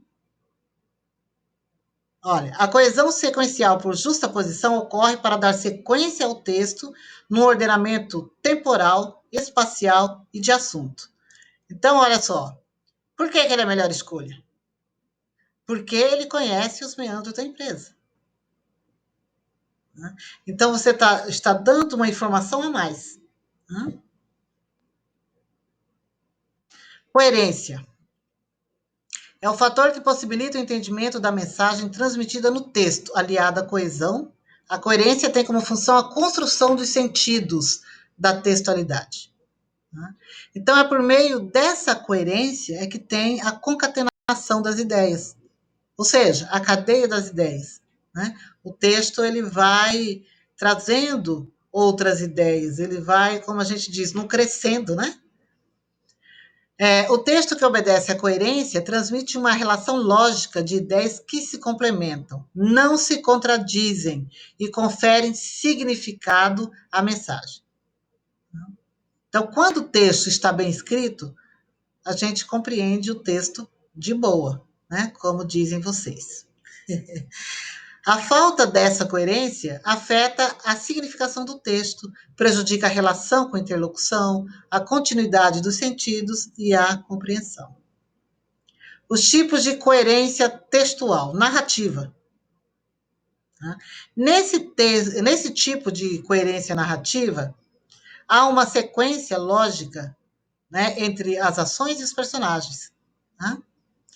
Olha, a coesão sequencial por justa posição ocorre para dar sequência ao texto no ordenamento temporal, espacial e de assunto. Então, olha só. Por que ele é a melhor escolha? Porque ele conhece os meandros da empresa. Né? Então, você está dando uma informação a mais. Né? Coerência. É o fator que possibilita o entendimento da mensagem transmitida no texto, aliada à coesão. A coerência tem como função a construção dos sentidos da textualidade. Então, é por meio dessa coerência é que tem a concatenação das ideias, ou seja, a cadeia das ideias. Né? O texto ele vai trazendo outras ideias, ele vai, como a gente diz, no crescendo, né? O texto que obedece à coerência transmite uma relação lógica de ideias que se complementam, não se contradizem e conferem significado à mensagem. Então, quando o texto está bem escrito, a gente compreende o texto de boa, né? Como dizem vocês. A falta dessa coerência afeta a significação do texto, prejudica a relação com a interlocução, a continuidade dos sentidos e a compreensão. Os tipos de coerência textual, narrativa. Nesse tipo de coerência narrativa, Há uma sequência lógica, né, entre as ações e os personagens. Né?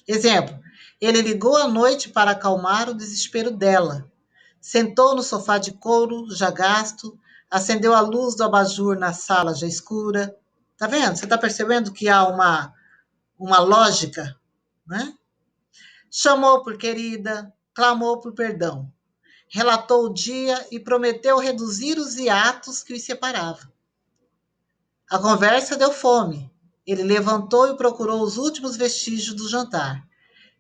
Exemplo, ele ligou à noite para acalmar o desespero dela. Sentou no sofá de couro, já gasto, acendeu a luz do abajur na sala já escura. Tá vendo? Você está percebendo que há uma lógica, né? Chamou por querida, clamou por perdão. Relatou o dia e prometeu reduzir os hiatos que os separavam. A conversa deu fome. Ele levantou e procurou os últimos vestígios do jantar.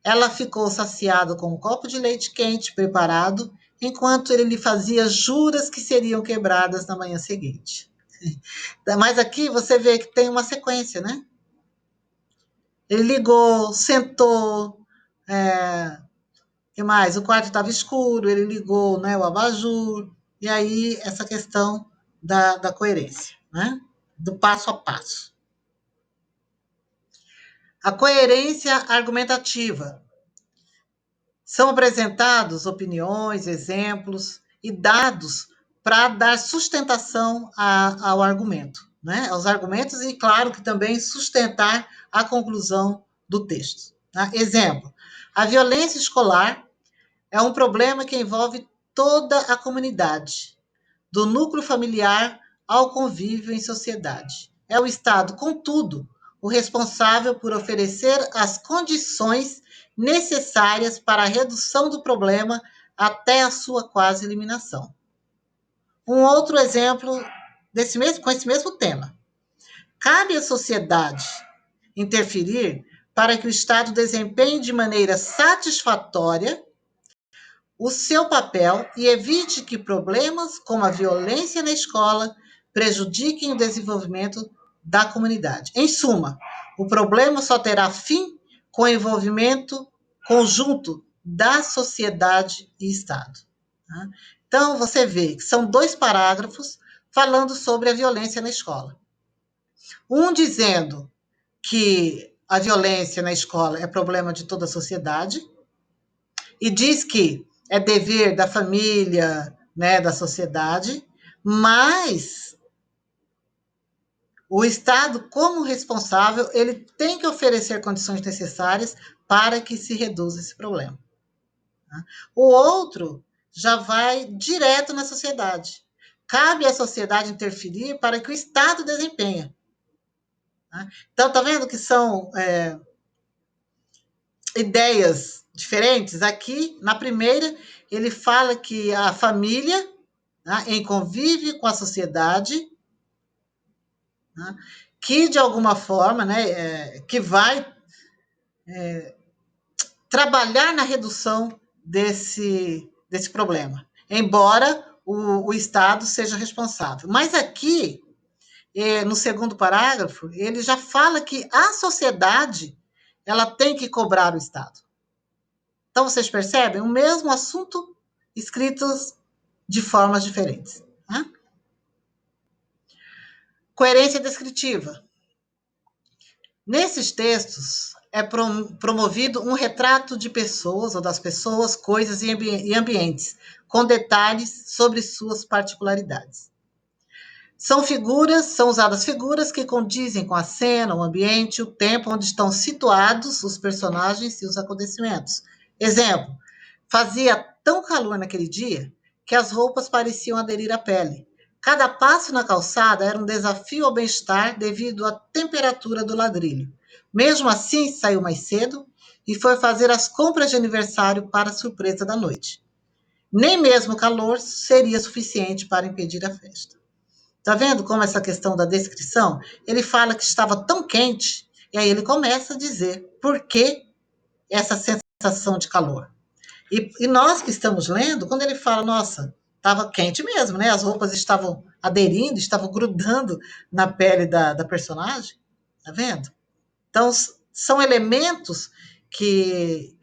Ela ficou saciada com um copo de leite quente preparado, enquanto ele lhe fazia juras que seriam quebradas na manhã seguinte. Mas aqui você vê que tem uma sequência, né? Ele ligou, sentou, que mais? O quarto estava escuro, ele ligou, né, o abajur, e aí essa questão da coerência, né? Do passo a passo. A coerência argumentativa. São apresentados opiniões, exemplos e dados para dar sustentação ao argumento, né? Aos argumentos e, claro, que também sustentar a conclusão do texto. Tá? Exemplo: a violência escolar é um problema que envolve toda a comunidade, do núcleo familiar ao convívio em sociedade. É o Estado, contudo, o responsável por oferecer as condições necessárias para a redução do problema até a sua quase eliminação. Um outro exemplo com esse mesmo tema. Cabe à sociedade interferir para que o Estado desempenhe de maneira satisfatória o seu papel e evite que problemas como a violência na escola prejudiquem o desenvolvimento da comunidade. Em suma, o problema só terá fim com o envolvimento conjunto da sociedade e Estado. Tá? Então, você vê que são 2 parágrafos falando sobre a violência na escola. Um dizendo que a violência na escola é problema de toda a sociedade, e diz que é dever da família, né, da sociedade, mas o Estado, como responsável, ele tem que oferecer condições necessárias para que se reduza esse problema. O outro já vai direto na sociedade. Cabe à sociedade interferir para que o Estado desempenhe. Então, está vendo que são ideias diferentes? Aqui, na primeira, ele fala que a família, né, em convívio com a sociedade, né, que de alguma forma, né, que vai trabalhar na redução desse problema, embora o Estado seja responsável. Mas aqui, no segundo parágrafo, ele já fala que a sociedade ela tem que cobrar o Estado. Então, vocês percebem? O mesmo assunto escritos de formas diferentes. Né? Coerência descritiva. Nesses textos, é promovido um retrato de pessoas, ou das pessoas, coisas e ambientes, com detalhes sobre suas particularidades. São usadas figuras que condizem com a cena, o ambiente, o tempo onde estão situados os personagens e os acontecimentos. Exemplo: fazia tão calor naquele dia que as roupas pareciam aderir à pele. Cada passo na calçada era um desafio ao bem-estar devido à temperatura do ladrilho. Mesmo assim, saiu mais cedo e foi fazer as compras de aniversário para a surpresa da noite. Nem mesmo o calor seria suficiente para impedir a festa. Tá vendo como essa questão da descrição? Ele fala que estava tão quente, e aí ele começa a dizer por que essa sensação de calor. E nós que estamos lendo, quando ele fala, nossa, estava quente mesmo, né? As roupas estavam aderindo, estavam grudando na pele da personagem, tá vendo? Então, são elementos que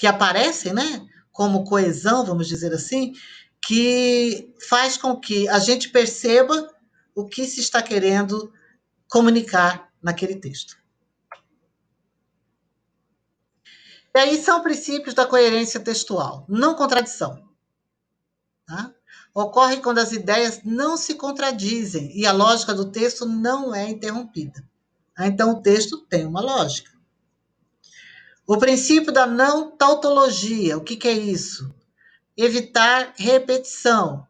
aparecem, né? Como coesão, vamos dizer assim, que faz com que a gente perceba o que se está querendo comunicar naquele texto. E aí são princípios da coerência textual, não contradição. Tá? ocorre quando as ideias não se contradizem e a lógica do texto não é interrompida. Então, o texto tem uma lógica. O princípio da não tautologia, o que, que é isso? Evitar repetição.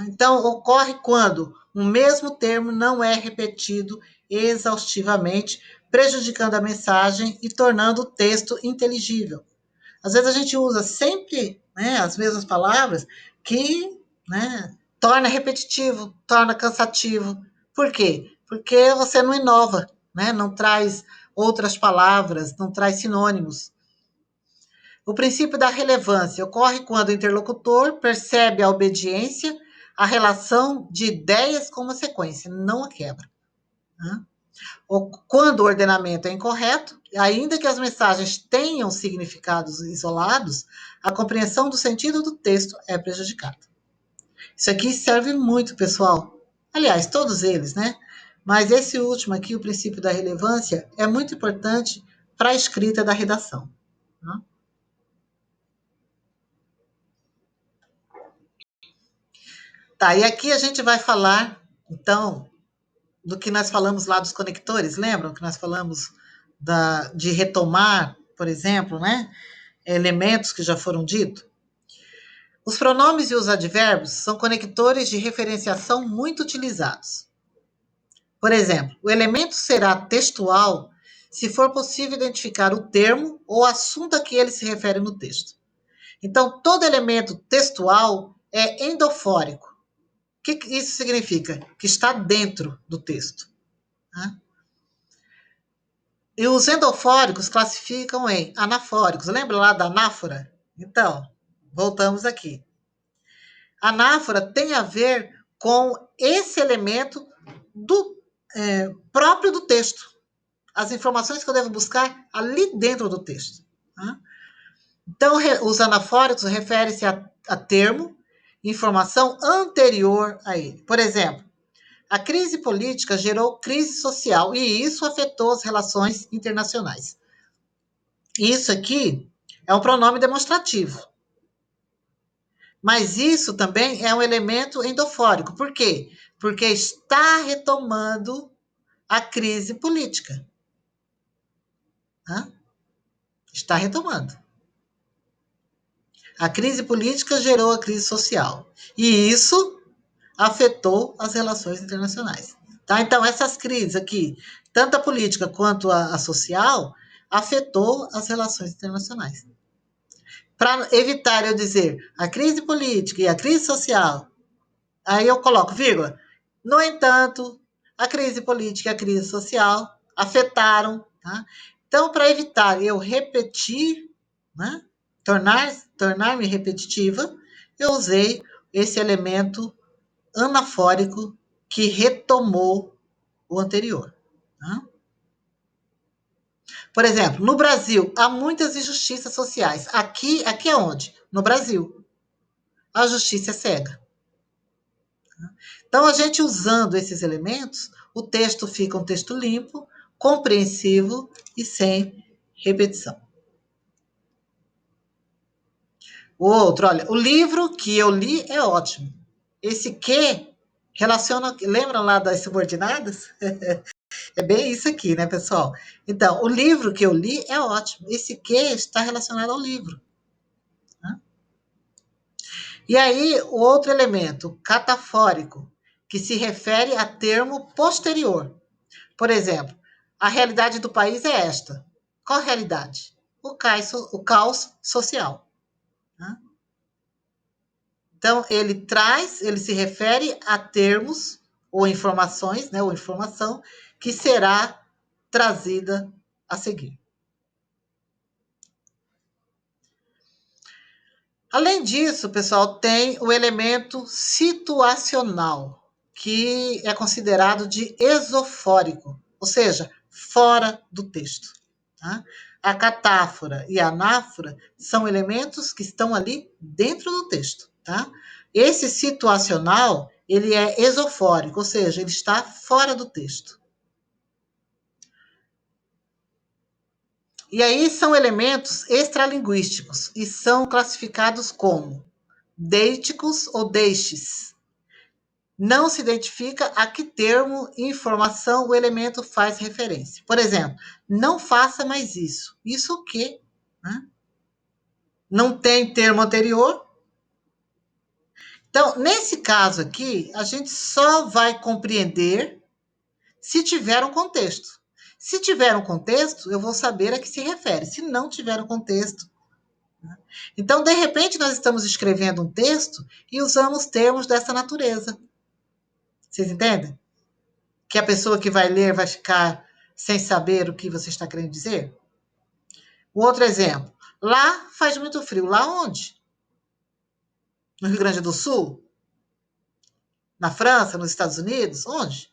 Então, ocorre quando o mesmo termo não é repetido exaustivamente, prejudicando a mensagem e tornando o texto inteligível. Às vezes a gente usa sempre, né, as mesmas palavras que, né, torna repetitivo, torna cansativo. Por quê? Porque você não inova, né, não traz outras palavras, não traz sinônimos. O princípio da relevância ocorre quando o interlocutor percebe a obediência, a relação de ideias com uma sequência, não a quebra. Né? Quando o ordenamento é incorreto, ainda que as mensagens tenham significados isolados, a compreensão do sentido do texto é prejudicada. Isso aqui serve muito, pessoal. Aliás, todos eles, né? Mas esse último aqui, o princípio da relevância, é muito importante para a escrita da redação. Né? Tá, e aqui a gente vai falar, então, do que nós falamos lá dos conectores, lembram que nós falamos de retomar, por exemplo, né? Elementos que já foram ditos. Os pronomes e os advérbios são conectores de referenciação muito utilizados. Por exemplo, o elemento será textual se for possível identificar o termo ou assunto a que ele se refere no texto. Então, todo elemento textual é endofórico. O que isso significa? Que está dentro do texto. Né? E os endofóricos classificam em anafóricos. Lembra lá da anáfora? Então, voltamos aqui. A anáfora tem a ver com esse elemento próprio do texto. As informações que eu devo buscar ali dentro do texto. Tá? Então, os anafóricos referem-se a termo, informação anterior a ele. Por exemplo, a crise política gerou crise social e isso afetou as relações internacionais. Isso aqui é um pronome demonstrativo. Mas isso também é um elemento endofórico. Por quê? Porque está retomando a crise política. Hã? Está retomando. A crise política gerou a crise social. E isso afetou as relações internacionais. Tá? Então, essas crises aqui, tanto a política quanto a social, afetou as relações internacionais. Para evitar eu dizer a crise política e a crise social, aí eu coloco vírgula. No entanto, a crise política e a crise social afetaram. Tá? Então, para evitar eu repetir, né, tornar-me repetitiva, eu usei esse elemento anafórico que retomou o anterior. Tá? Por exemplo, no Brasil, há muitas injustiças sociais. Aqui é onde? No Brasil. A justiça é cega. Então, a gente usando esses elementos, o texto fica um texto limpo, compreensivo e sem repetição. O outro, olha, o livro que eu li é ótimo. Esse que relaciona, lembram lá das subordinadas? É bem isso aqui, né, pessoal? Então, o livro que eu li é ótimo. Esse que está relacionado ao livro. Né? E aí, o outro elemento, catafórico, que se refere a termo posterior. Por exemplo, a realidade do país é esta. Qual a realidade? O caos social. Né? Então, ele se refere a termos ou informações, né, ou informação que será trazida a seguir. Além disso, pessoal, tem o elemento situacional, que é considerado de esofórico, ou seja, fora do texto. Tá? A catáfora e a anáfora são elementos que estão ali dentro do texto. Tá? Esse situacional, ele é esofórico, ou seja, ele está fora do texto. E aí são elementos extralinguísticos e são classificados como Deiticos ou deixes. Não se identifica a que termo e informação o elemento faz referência. Por exemplo, não faça mais isso. Isso o quê? Né? Não tem termo anterior. Então, nesse caso aqui, a gente só vai compreender se tiver um contexto. Se tiver um contexto, eu vou saber a que se refere. Se não tiver um contexto. Então, de repente, nós estamos escrevendo um texto e usamos termos dessa natureza. Vocês entendem? Que a pessoa que vai ler vai ficar sem saber o que você está querendo dizer? O outro exemplo. Lá faz muito frio. Lá onde? No Rio Grande do Sul? Na França? Nos Estados Unidos? Onde?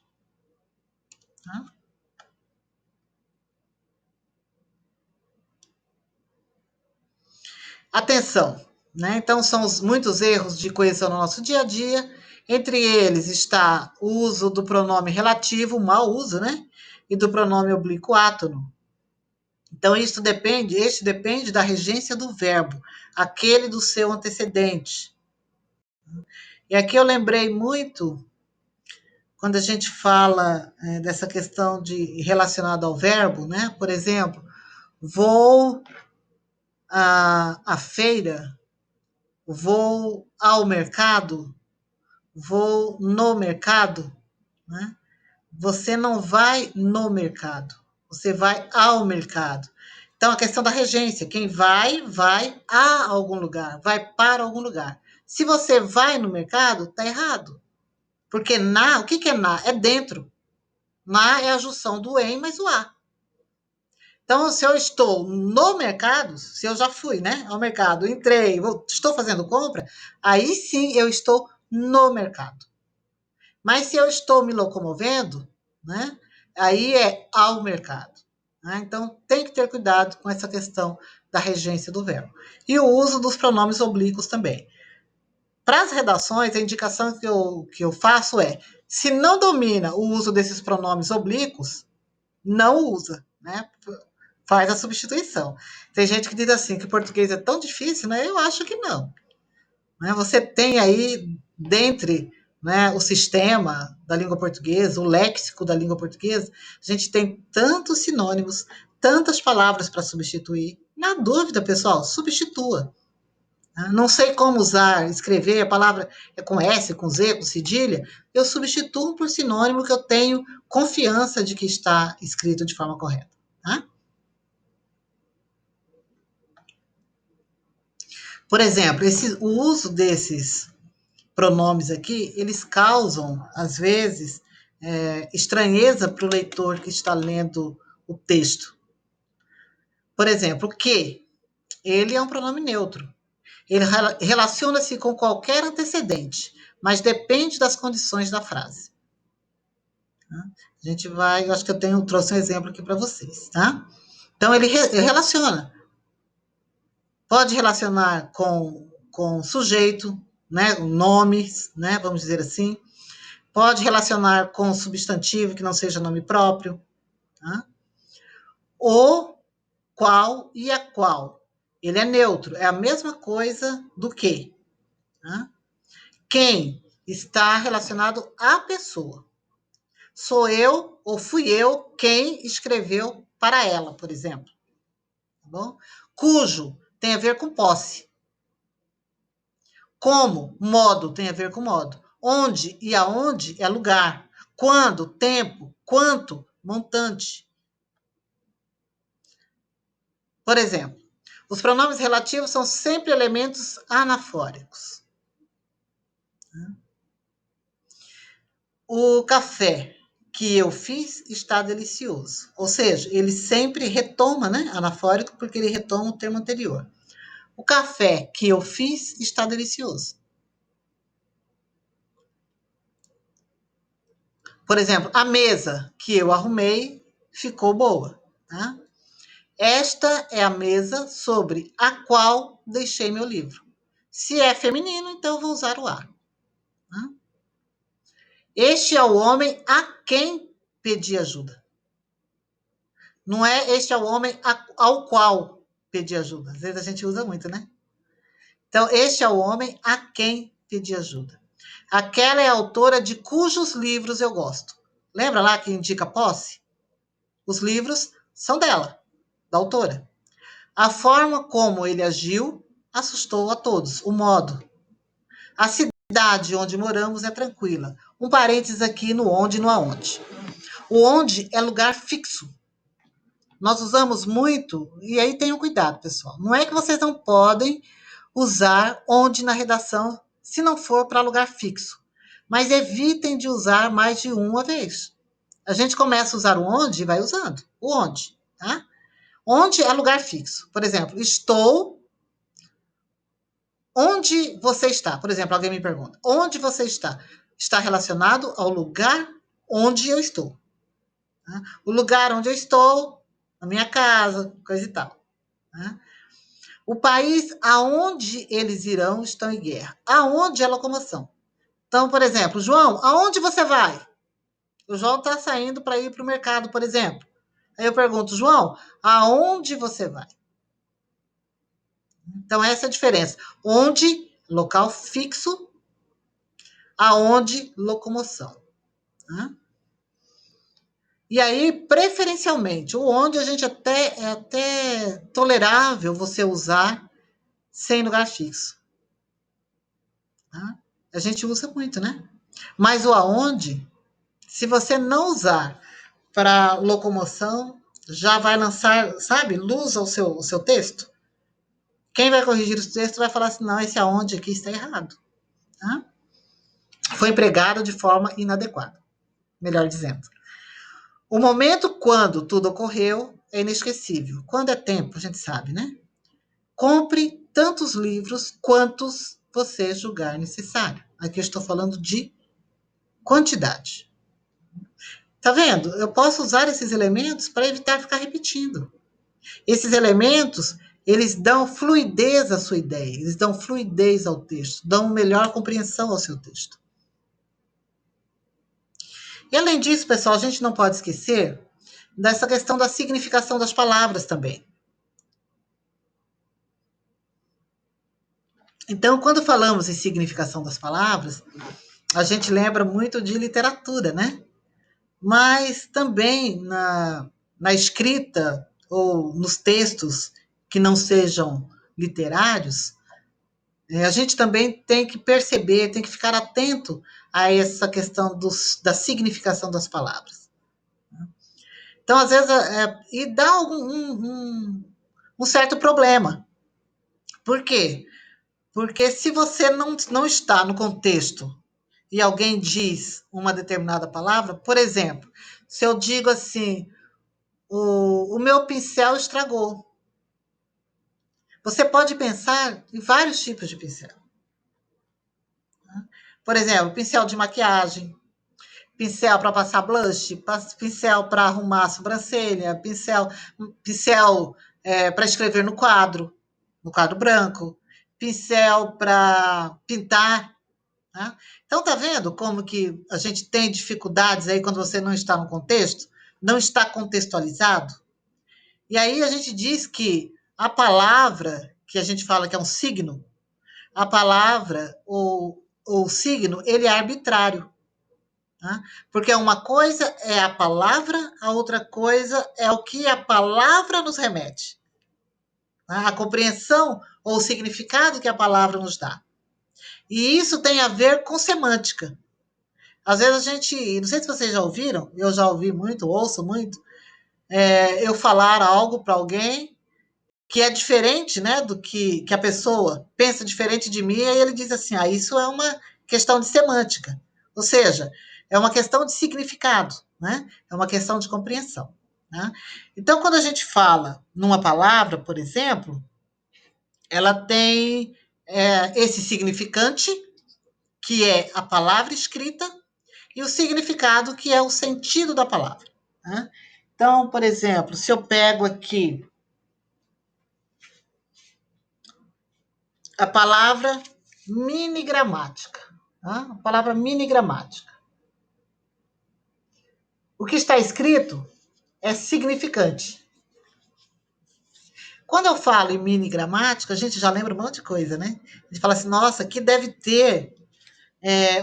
Atenção, né? Então, são muitos erros de coesão no nosso dia a dia. Entre eles está o uso do pronome relativo, o mau uso, né? E do pronome oblíquo átono. Então, este depende da regência do verbo, aquele do seu antecedente. E aqui eu lembrei muito, quando a gente fala dessa questão de relacionada ao verbo, né? Por exemplo, vou à feira, vou ao mercado, vou no mercado, né? Você não vai no mercado, você vai ao mercado. Então, a questão da regência, quem vai a algum lugar, vai para algum lugar. Se você vai no mercado, está errado. Porque o que é na? É dentro. Na é a junção do em mais o a. Então, se eu estou no mercado, se eu já fui, né, ao mercado, entrei, estou fazendo compra, aí sim eu estou no mercado. Mas se eu estou me locomovendo, né, aí é ao mercado. Né? Então, tem que ter cuidado com essa questão da regência do verbo. E o uso dos pronomes oblíquos também. Para as redações, a indicação que eu faço é, se não domina o uso desses pronomes oblíquos, não usa, né? Faz a substituição. Tem gente que diz assim, que o português é tão difícil, né? Eu acho que não. Né? Você tem aí, dentre, né, o sistema da língua portuguesa, o léxico da língua portuguesa, a gente tem tantos sinônimos, tantas palavras para substituir. Na dúvida, pessoal, substitua. Não sei como usar, escrever a palavra com S, com Z, com cedilha, eu substituo por sinônimo que eu tenho confiança de que está escrito de forma correta. Tá? Por exemplo, o uso desses pronomes aqui, eles causam, às vezes, estranheza para o leitor que está lendo o texto. Por exemplo, o que? Ele é um pronome neutro. Ele relaciona-se com qualquer antecedente, mas depende das condições da frase. Tá? A gente vai, eu acho que trouxe um exemplo aqui para vocês, tá? Então, ele relaciona. Pode relacionar com sujeito, né, nomes, né, vamos dizer assim. Pode relacionar com substantivo que não seja nome próprio. Tá? O, qual e a qual. Ele é neutro, é a mesma coisa do que. Tá? Quem está relacionado à pessoa. Sou eu ou fui eu quem escreveu para ela, por exemplo. Tá bom? Cujo tem a ver com posse. Como, modo tem a ver com modo. Onde e aonde é lugar. Quando, tempo, quanto, montante. Por exemplo, os pronomes relativos são sempre elementos anafóricos. O café que eu fiz está delicioso. Ou seja, ele sempre retoma, né? Anafórico, porque ele retoma o termo anterior. O café que eu fiz está delicioso. Por exemplo, a mesa que eu arrumei ficou boa. Tá? Esta é a mesa sobre a qual deixei meu livro. Se é feminino, então eu vou usar o a. Tá? Este é o homem a quem pedi ajuda. Não é este é o homem ao qual pedi ajuda. Às vezes a gente usa muito, né? Então, este é o homem a quem pedi ajuda. Aquela é a autora de cujos livros eu gosto. Lembra lá que indica posse? Os livros são dela, da autora. A forma como ele agiu assustou a todos. O modo. A cidade onde moramos é tranquila. Um parênteses aqui no onde e no aonde. O onde é lugar fixo. Nós usamos muito, e aí tenham cuidado, pessoal. Não é que vocês não podem usar onde na redação, se não for para lugar fixo. Mas evitem de usar mais de uma vez. A gente começa a usar o onde e vai usando. O onde, tá? Onde é lugar fixo. Por exemplo, estou. Onde você está? Por exemplo, alguém me pergunta: onde você está? Está relacionado ao lugar onde eu estou. Tá? O lugar onde eu estou, na minha casa, coisa e tal. Tá? O país aonde eles irão estão em guerra. Aonde é locomoção? Então, por exemplo, João, aonde você vai? O João está saindo para ir para o mercado, por exemplo. Aí eu pergunto, João, aonde você vai? Então, essa é a diferença. Onde, local fixo, aonde, locomoção. Tá? E aí, preferencialmente, o onde a gente é até tolerável você usar sem lugar fixo. Tá? A gente usa muito, né? Mas o aonde, se você não usar para locomoção, já vai lançar, sabe, luz ao seu texto. Quem vai corrigir o texto vai falar assim, não, esse aonde aqui está errado. Tá? Foi empregado de forma inadequada, melhor dizendo. O momento quando tudo ocorreu é inesquecível. Quando é tempo, a gente sabe, né? Compre tantos livros quantos você julgar necessário. Aqui eu estou falando de quantidade. Tá vendo? Eu posso usar esses elementos para evitar ficar repetindo. Esses elementos, eles dão fluidez à sua ideia, eles dão fluidez ao texto, dão melhor compreensão ao seu texto. E além disso, pessoal, a gente não pode esquecer dessa questão da significação das palavras também. Então, quando falamos em significação das palavras, a gente lembra muito de literatura, né? Mas também na escrita ou nos textos que não sejam literários, a gente também tem que perceber, tem que ficar atento a essa questão da significação das palavras. Então, às vezes, e dá um certo problema. Por quê? Porque se você não está no contexto e alguém diz uma determinada palavra, por exemplo, se eu digo assim, o meu pincel estragou. Você pode pensar em vários tipos de pincel. Por exemplo, pincel de maquiagem, pincel para passar blush, pincel para arrumar a sobrancelha, pincel para escrever no quadro branco, pincel para pintar. Tá? Então, tá vendo como que a gente tem dificuldades aí quando você não está no contexto, não está contextualizado? E aí a gente diz que a palavra, que a gente fala que é um signo, a palavra ou signo, ele é arbitrário. Tá? Porque uma coisa é a palavra, a outra coisa é o que a palavra nos remete. Tá? A compreensão ou o significado que a palavra nos dá. E isso tem a ver com semântica. Às vezes a gente, não sei se vocês já ouviram, eu já ouvi muito, ouço muito, eu falar algo para alguém que é diferente, né, do que a pessoa pensa diferente de mim, e aí ele diz assim, isso é uma questão de semântica. Ou seja, é uma questão de significado, né? É uma questão de compreensão. Né? Então, quando a gente fala numa palavra, por exemplo, ela tem esse significante, que é a palavra escrita, e o significado, que é o sentido da palavra. Né? Então, por exemplo, se eu pego aqui a palavra minigramática. Tá? A palavra minigramática. O que está escrito é significante. Quando eu falo em mini gramática, a gente já lembra um monte de coisa, né? A gente fala assim, nossa, aqui deve ter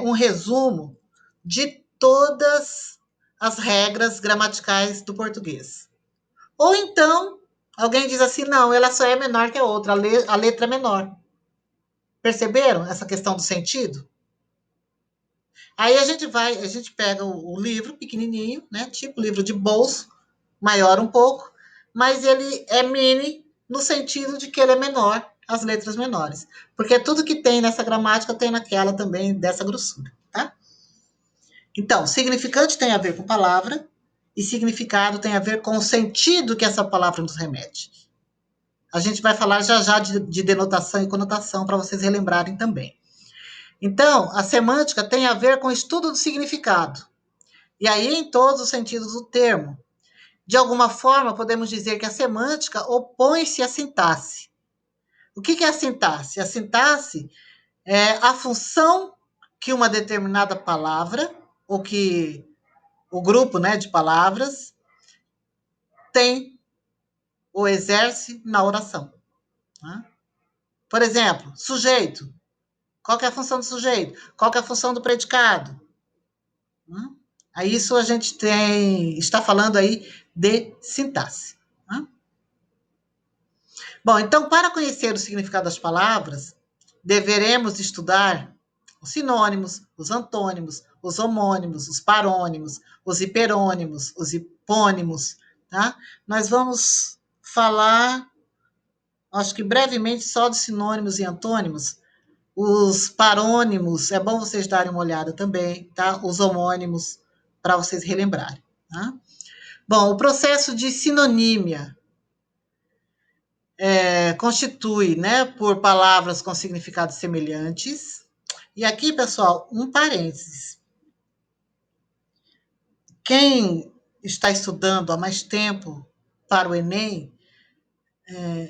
um resumo de todas as regras gramaticais do português. Ou então, alguém diz assim, não, ela só é menor que a outra, a letra é menor. Perceberam essa questão do sentido? Aí a gente pega o livro pequenininho, né? Tipo livro de bolso, maior um pouco, mas ele é mini no sentido de que ele é menor, as letras menores. Porque tudo que tem nessa gramática tem naquela também, dessa grossura, tá? Então, significante tem a ver com palavra e significado tem a ver com o sentido que essa palavra nos remete. A gente vai falar já já de denotação e conotação para vocês relembrarem também. Então, a semântica tem a ver com o estudo do significado. E aí, em todos os sentidos do termo. De alguma forma, podemos dizer que a semântica opõe-se à sintaxe. O que é a sintaxe? A sintaxe é a função que uma determinada palavra, ou que o grupo, né, de palavras, tem ou exerce na oração. Né? Por exemplo, sujeito. Qual que é a função do sujeito? Qual que é a função do predicado? Aí isso a gente está falando aí de sintaxe. Né? Bom, então, para conhecer o significado das palavras, deveremos estudar os sinônimos, os antônimos, os homônimos, os parônimos, os hiperônimos, os hipônimos, tá? Nós vamos falar, acho que brevemente, só dos sinônimos e antônimos. Os parônimos, é bom vocês darem uma olhada também, tá? Os homônimos, para vocês relembrarem, tá? Bom, o processo de sinonímia constitui, né, por palavras com significados semelhantes. E aqui, pessoal, um parênteses. Quem está estudando há mais tempo para o Enem,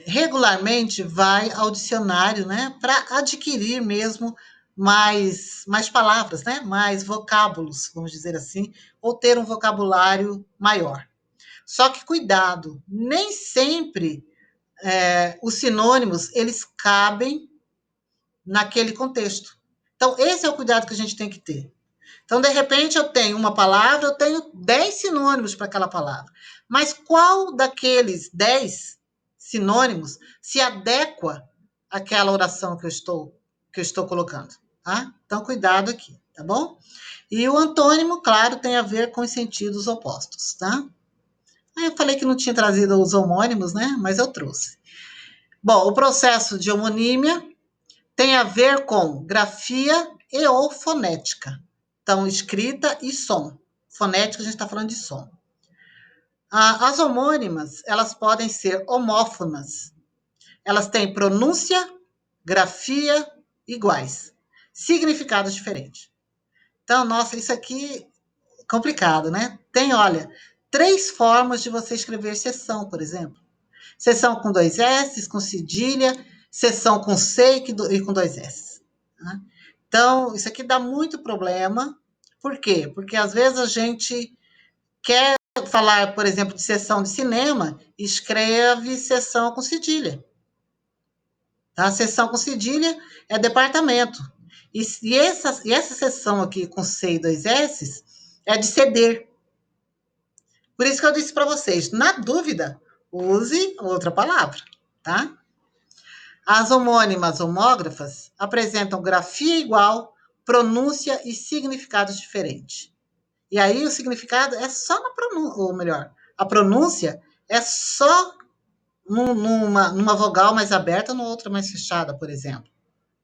regularmente vai ao dicionário, né, para adquirir mesmo mais palavras, né, mais vocábulos, vamos dizer assim, ou ter um vocabulário maior. Só que cuidado, nem sempre os sinônimos eles cabem naquele contexto. Então, esse é o cuidado que a gente tem que ter. Então, de repente, eu tenho uma palavra, eu tenho 10 sinônimos para aquela palavra. Mas qual daqueles 10 sinônimos se adequa àquela oração que eu estou colocando? Tá? Então, cuidado aqui, tá bom? E o antônimo, claro, tem a ver com os sentidos opostos, tá? Aí eu falei que não tinha trazido os homônimos, né? Mas eu trouxe. Bom, o processo de homonímia tem a ver com grafia e ou fonética. Então, escrita e som. Fonética, a gente está falando de som. As homônimas, elas podem ser homófonas. Elas têm pronúncia, grafia iguais. Significados diferentes. Então, nossa, isso aqui é complicado, né? Tem, olha, 3 formas de você escrever seção, por exemplo. Seção com 2 S, com cedilha, seção com C e com 2 S. Né? Então, isso aqui dá muito problema. Por quê? Porque às vezes a gente quer falar, por exemplo, de sessão de cinema, escreve sessão com cedilha. Tá? Sessão com cedilha é departamento. E essa sessão aqui com C e 2 S é de ceder. Por isso que eu disse para vocês, na dúvida, use outra palavra, tá? As homônimas homógrafas apresentam grafia igual, pronúncia e significados diferentes. E aí o significado é só na pronúncia, ou melhor, a pronúncia é só numa vogal mais aberta, numa outra mais fechada, por exemplo.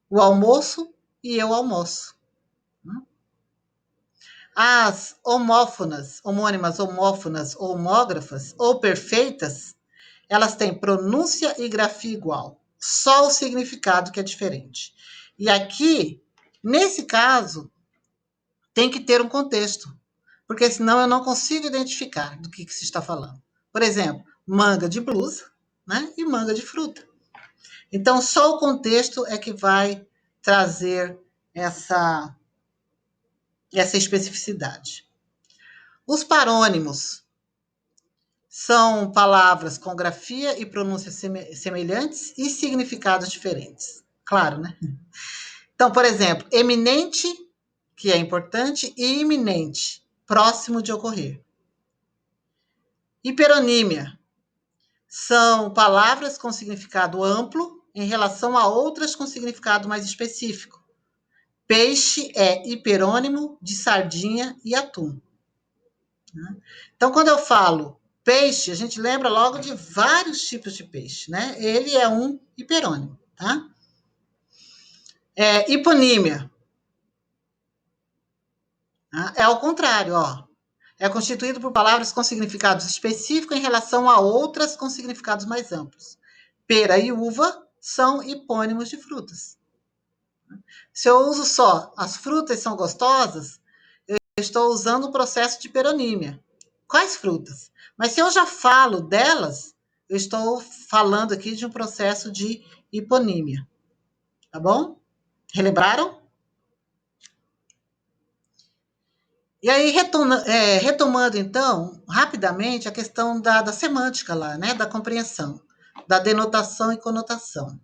O almoço e eu almoço. As homófonas, homônimas homófonas ou homógrafas, ou perfeitas, elas têm pronúncia e grafia igual, só o significado que é diferente. E aqui, nesse caso, tem que ter um contexto, porque senão eu não consigo identificar do que se está falando. Por exemplo, manga de blusa, né, e manga de fruta. Então, só o contexto é que vai trazer essa especificidade. Os parônimos são palavras com grafia e pronúncia semelhantes e significados diferentes. Claro, né? Então, por exemplo, eminente, que é importante, e iminente, próximo de ocorrer. Hiperonímia são palavras com significado amplo em relação a outras com significado mais específico. Peixe é hiperônimo de sardinha e atum. Então, quando eu falo peixe, a gente lembra logo de vários tipos de peixe, né? Ele é um hiperônimo, tá? Hiponímia. Tá? É ao contrário, ó. É constituído por palavras com significados específicos em relação a outras com significados mais amplos. Pera e uva são hipônimos de frutas. Se eu uso só as frutas são gostosas, eu estou usando o processo de hiperonímia. Quais frutas? Mas se eu já falo delas, eu estou falando aqui de um processo de hiponímia. Tá bom? Relembraram? E aí, retomando, então, rapidamente, a questão da semântica lá, né? Da compreensão, da denotação e conotação.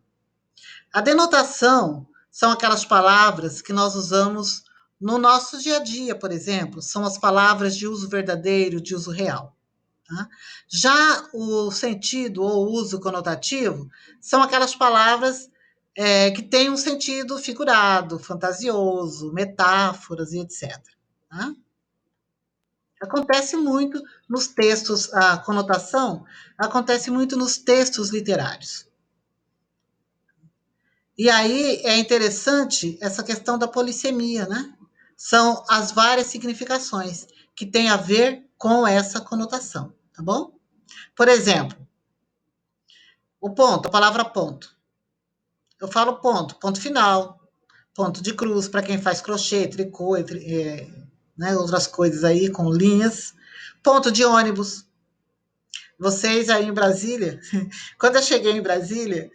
A denotação são aquelas palavras que nós usamos no nosso dia a dia, por exemplo, são as palavras de uso verdadeiro, de uso real. Tá? Já o sentido ou uso conotativo são aquelas palavras que têm um sentido figurado, fantasioso, metáforas e etc. Tá? Acontece muito nos textos, a conotação acontece muito nos textos literários. E aí é interessante essa questão da polissemia, né? São as várias significações que têm a ver com essa conotação, tá bom? Por exemplo, o ponto, a palavra ponto. Eu falo ponto, ponto final, ponto de cruz, para quem faz crochê, tricô, né, outras coisas aí com linhas. Ponto de ônibus. Vocês aí em Brasília, quando eu cheguei em Brasília,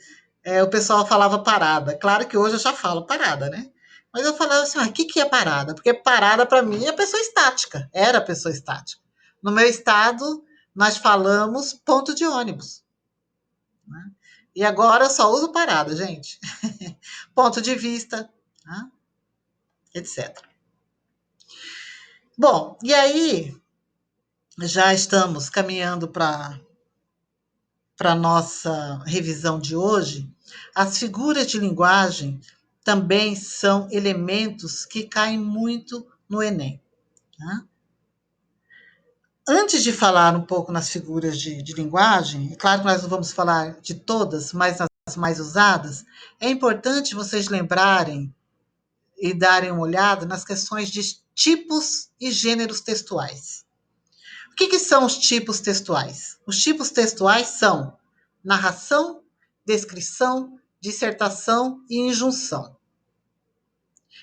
o pessoal falava parada. Claro que hoje eu já falo parada, né? Mas eu falava assim, o que é parada? Porque parada, para mim, é pessoa estática. Era pessoa estática. No meu estado, nós falamos ponto de ônibus. Né? E agora eu só uso parada, gente. Ponto de vista, né? Etc. Bom, e aí já estamos caminhando para a nossa revisão de hoje. As figuras de linguagem também são elementos que caem muito no Enem. Tá? Antes de falar um pouco nas figuras de linguagem, é claro que nós não vamos falar de todas, mas nas mais usadas, é importante vocês lembrarem e darem uma olhada nas questões de tipos e gêneros textuais. O que são os tipos textuais? Os tipos textuais são narração, descrição, dissertação e injunção.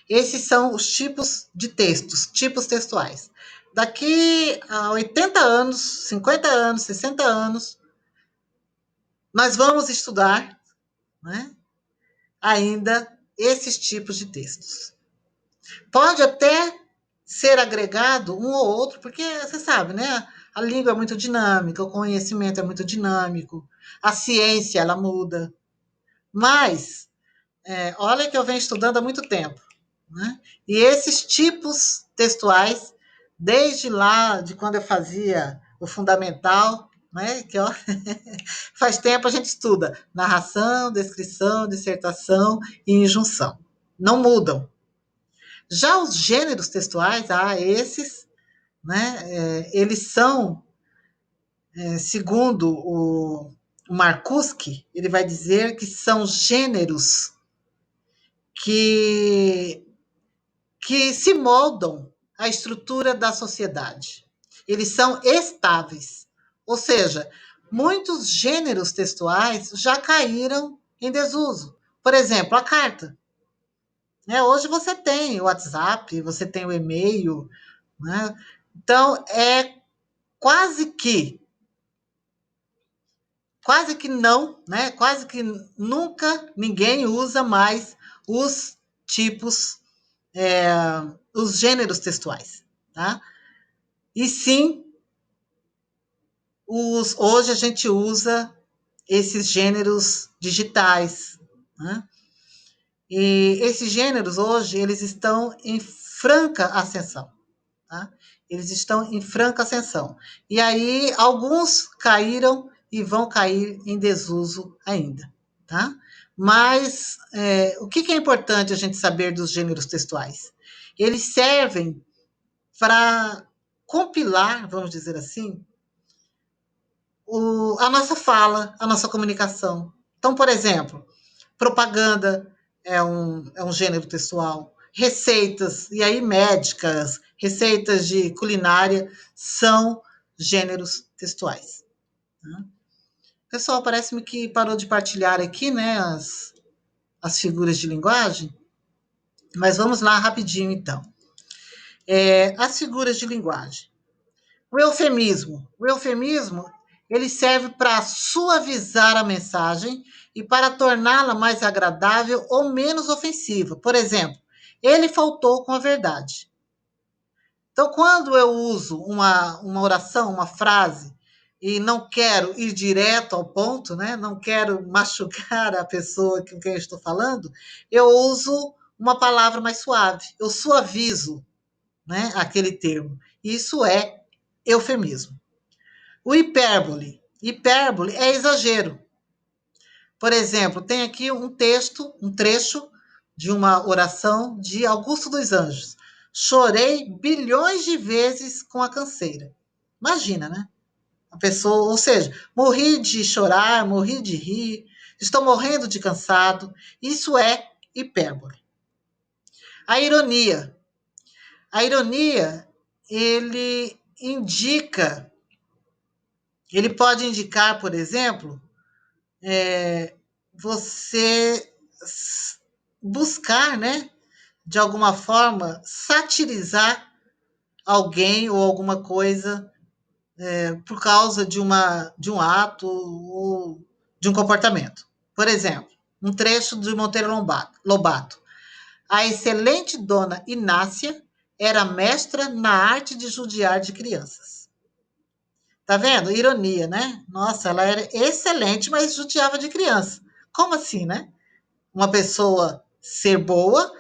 Esses são os tipos de textos, tipos textuais. Daqui a 80 anos, 50 anos, 60 anos, nós vamos estudar, né, ainda esses tipos de textos. Pode até ser agregado um ou outro, porque você sabe, né? A língua é muito dinâmica, o conhecimento é muito dinâmico, a ciência ela muda. Mas olha que eu venho estudando há muito tempo, né? E esses tipos textuais, desde lá de quando eu fazia o fundamental, né? Que ó, faz tempo a gente estuda narração, descrição, dissertação e injunção. Não mudam. Já os gêneros textuais, esses, né, eles são, segundo o Marcuski, ele vai dizer que são gêneros que, que se moldam à estrutura da sociedade. Eles são estáveis. Ou seja, muitos gêneros textuais já caíram em desuso. Por exemplo, a carta. Hoje você tem o WhatsApp, você tem o e-mail, né? Então, quase que não, né? Quase que nunca ninguém usa mais os tipos, é, os gêneros textuais, tá? E sim Hoje a gente usa esses gêneros digitais, né? E esses gêneros hoje eles estão em franca ascensão, tá? Eles estão em franca ascensão. E aí alguns caíram e vão cair em desuso ainda, tá? Mas o que é importante a gente saber dos gêneros textuais? Eles servem para compilar, vamos dizer assim, a nossa fala, a nossa comunicação. Então, por exemplo, propaganda é um gênero textual. Receitas, e aí médicas, receitas de culinária, são gêneros textuais. Tá? Pessoal, parece-me que parou de partilhar aqui, né, as figuras de linguagem, mas vamos lá rapidinho, então. As figuras de linguagem. O eufemismo, ele serve para suavizar a mensagem e para torná-la mais agradável ou menos ofensiva. Por exemplo, ele faltou com a verdade. Então, quando eu uso uma oração, uma frase, e não quero ir direto ao ponto, né? Não quero machucar a pessoa com quem eu estou falando, eu uso uma palavra mais suave. Eu suavizo, né, aquele termo. Isso é eufemismo. O hipérbole. Hipérbole é exagero. Por exemplo, tem aqui um texto, um trecho de uma oração de Augusto dos Anjos. Chorei bilhões de vezes com a canseira. Imagina, né? A pessoa, ou seja, morri de chorar, morri de rir, estou morrendo de cansado. Isso é hipérbole. A ironia. A ironia, ele indica, ele pode indicar, por exemplo, você buscar, né, de alguma forma, satirizar alguém ou alguma coisa por causa de um ato ou de um comportamento. Por exemplo, um trecho de Monteiro Lobato. A excelente dona Inácia era mestra na arte de judiar de crianças. Tá vendo? Ironia, né? Nossa, ela era excelente, mas judiava de criança. Como assim, né? Uma pessoa ser boa